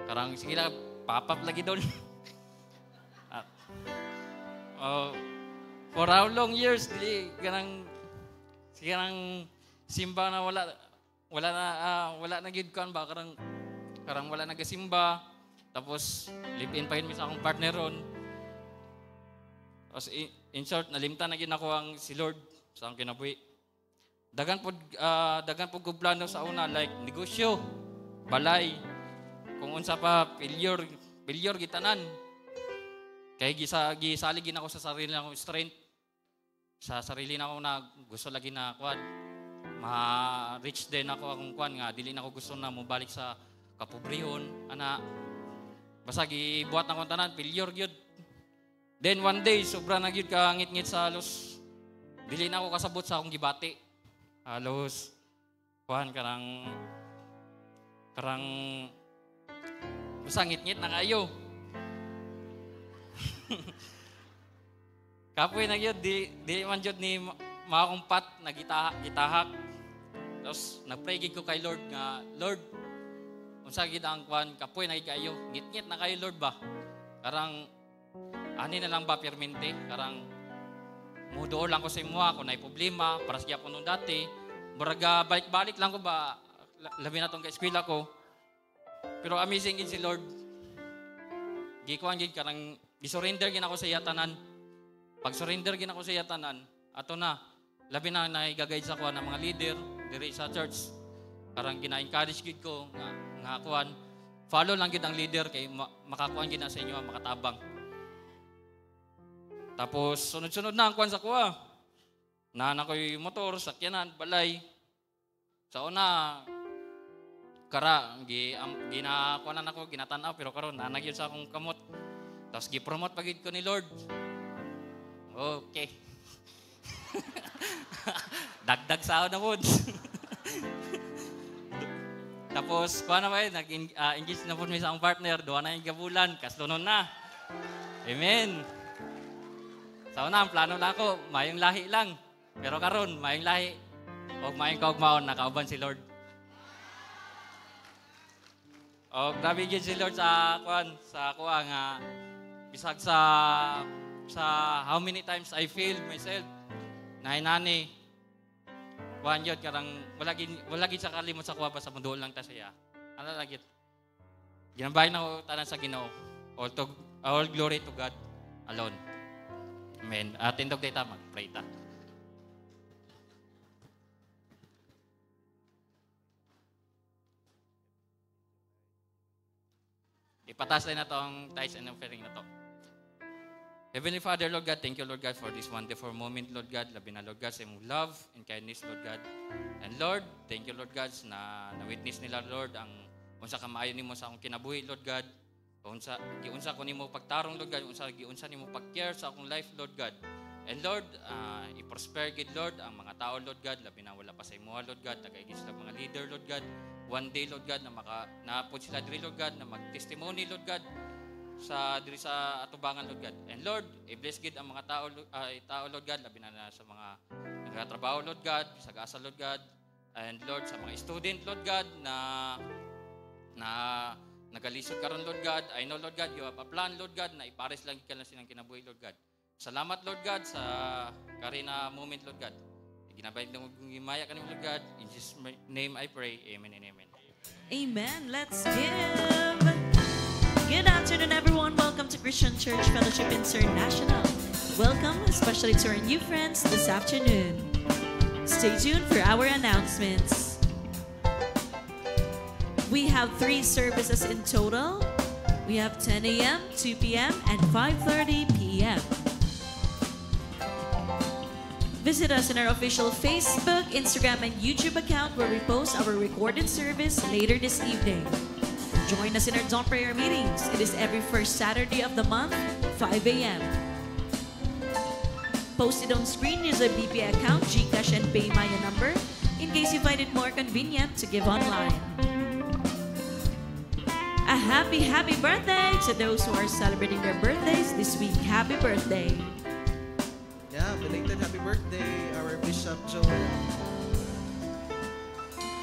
Karang sige lang, papap lagi doon. For how long years, sige nang simba na wala na gid kan ba, karang wala nagasimba. Tapos, live-in pa yun sa akong partner ron. Tapos, in short, nalimtan na gid ako ang si Lord sa akong kinabuhi. Dagan po plano sa una, like negosyo, balay, kung unsa pa, failure gitanan. Kaya gisaligin ako sa sarili na akong strength. Sa sarili na ako na gusto lagi na kuan. Ma-reach din ako akong kuan nga. Dili na ako gusto na mubalik sa kapobrehon. Basta gibuhat na akong tanan, failure gyud. Then one day, sobra na gyud ka ngit-ngit sa halos. Dili na ako kasabot sa akong gibati. Halos, kuan karang basta ngit-ngit na kayo. Kapoy na yun, di man yun ni mga kong pat na gitahak. Tapos nag-pray ko kay Lord nga, Lord, kung sa ang kwan, kapoy na kayo, ngit-ngit na kayo Lord ba? Karang, ani na lang ba permente? Karang, mudoon lang ko sa imo ako na problema para sa po nung dati. Muraga, balik-balik lang ko ba, labi na itong ka-eskwela ko. Pero amazing din si Lord. Gikuan gid karang gisurrender gid ako sa yatanan. Pag surrender gid ako sa yatanan, ato na labi na naigagayad sa kuan ng mga leader diri sa church. Karang gina-encourage gid ko nga kuan, follow lang gid ang leader kay makakuan gid na sa inyo makatabang. Tapos sunod-sunod na ang kuan sa kuha. Na ko'y motor, sakyanan, balay. Sa una ginakuanan ako, ginatanaw, pero karon nanag yun sa akong kamot. Tapos gipromote pagid ko ni Lord. Okay. Dagdag sa na po. Tapos, paano ba yun? Nag-engage na po may sa akong partner. Doon na yung gabulan. Kaslunon na. Amen. Sa una, ang plano na ako, mayong lahi lang. Pero karon mayong lahi. O mayong kaugmaon, nakauban si Lord. O, grabe yun si Lord sa kuha nga, bisag sa how many times I failed myself. Nahinani. Kuhaan yun, karang wala gid sa kalimot sa kuha pa sa mundo lang ta siya. Ano lang yun? Ginambahin ako tanan sa Ginoo. All glory to God alone. Amen. Tindog tayo mag-pray ta. Ipatas tayo na itong tithes and offering na to. Heavenly Father, Lord God, thank you, Lord God, for this wonderful moment, Lord God. Labi na, Lord God, sa iyong love and kindness, Lord God. And Lord, thank you, Lord God, na na-witness nila, Lord, ang unsa kamaayo nimo sa akong kinabuhi, Lord God. Giunsa ko nimo pagtarong, Lord God. Giunsa nimo pag-care sa akong life, Lord God. And Lord, i-prosper gid, Lord, ang mga tao, Lord God. Labi na wala pa sa imo, Lord God. Tagaigis lang mga leader, Lord God. One day, Lord God, na naapod sila diri, Lord God, na mag-testimony, Lord God, diri sa atubangan, Lord God. And Lord, i-bless gid ang mga tao, Lord God, labi na sa mga nagtatrabaho, Lord God, sa asa, Lord God. And Lord, sa mga student, Lord God, na nagalisod karon, Lord God. I know, Lord God, you have a plan, Lord God, na ipares lang ka na silang kinabuhi, Lord God. Salamat, Lord God, sa karina moment, Lord God. Ginabayad ng himaya kanimo, Lord God. In Jesus' name I pray. Amen and amen. Amen. Let's give. Good afternoon, everyone. Welcome to Christian Church Fellowship International. Welcome, especially to our new friends this afternoon. Stay tuned for our announcements. We have 3 services in total. We have 10 a.m., 2 p.m., and 5:30 p.m. Visit us in our official Facebook, Instagram, and YouTube account where we post our recorded service later this evening. Join us in our Dawn Prayer meetings. It is every first Saturday of the month, 5 a.m. Posted on screen is a BPI account, GCash, and PayMaya number in case you find it more convenient to give online. A happy, happy birthday to those who are celebrating their birthdays this week. Happy birthday. Yeah, belated happy birthday, our Bishop Joel.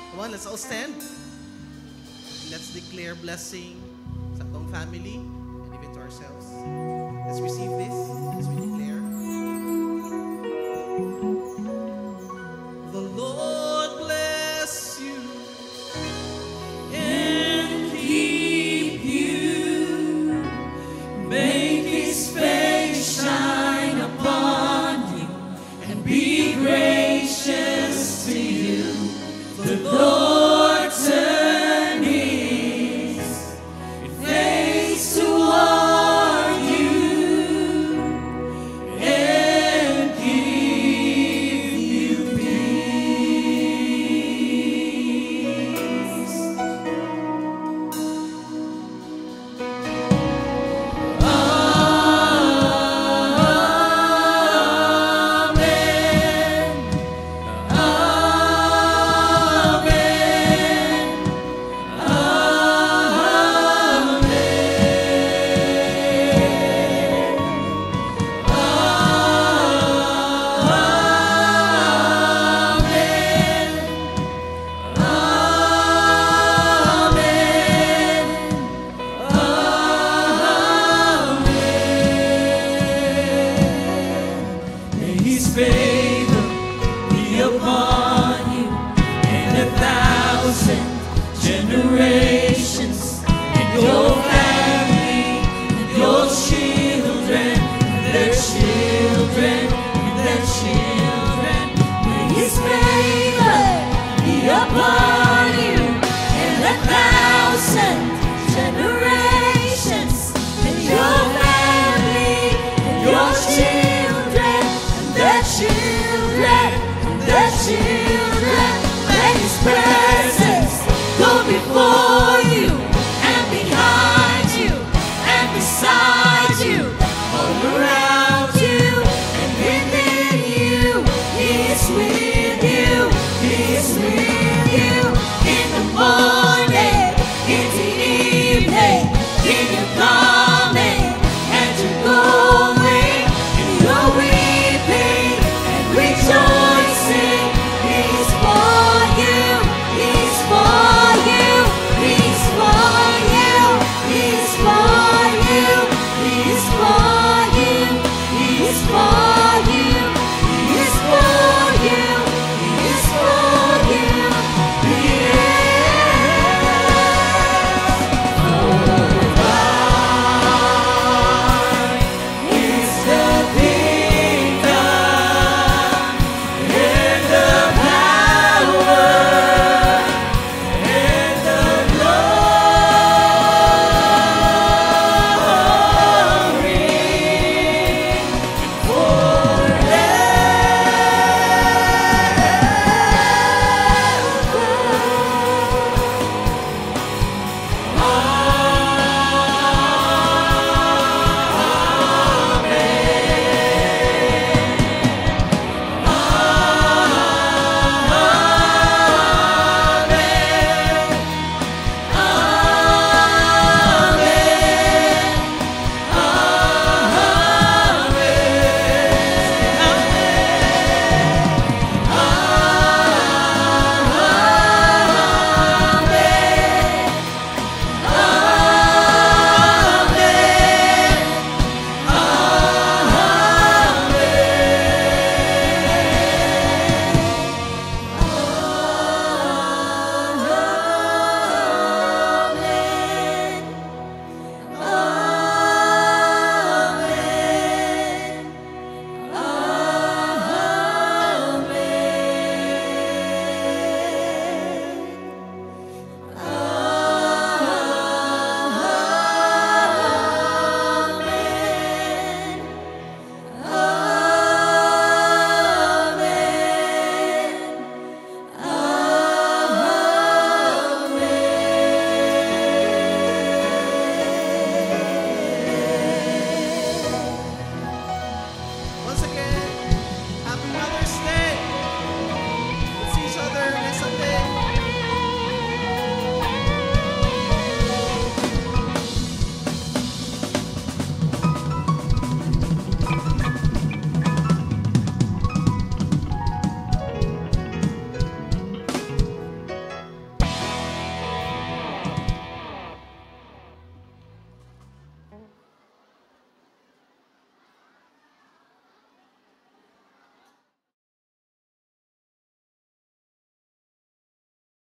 Come on, let's all stand. Let's declare blessing sa atong family and even to ourselves. Let's receive this as we declare.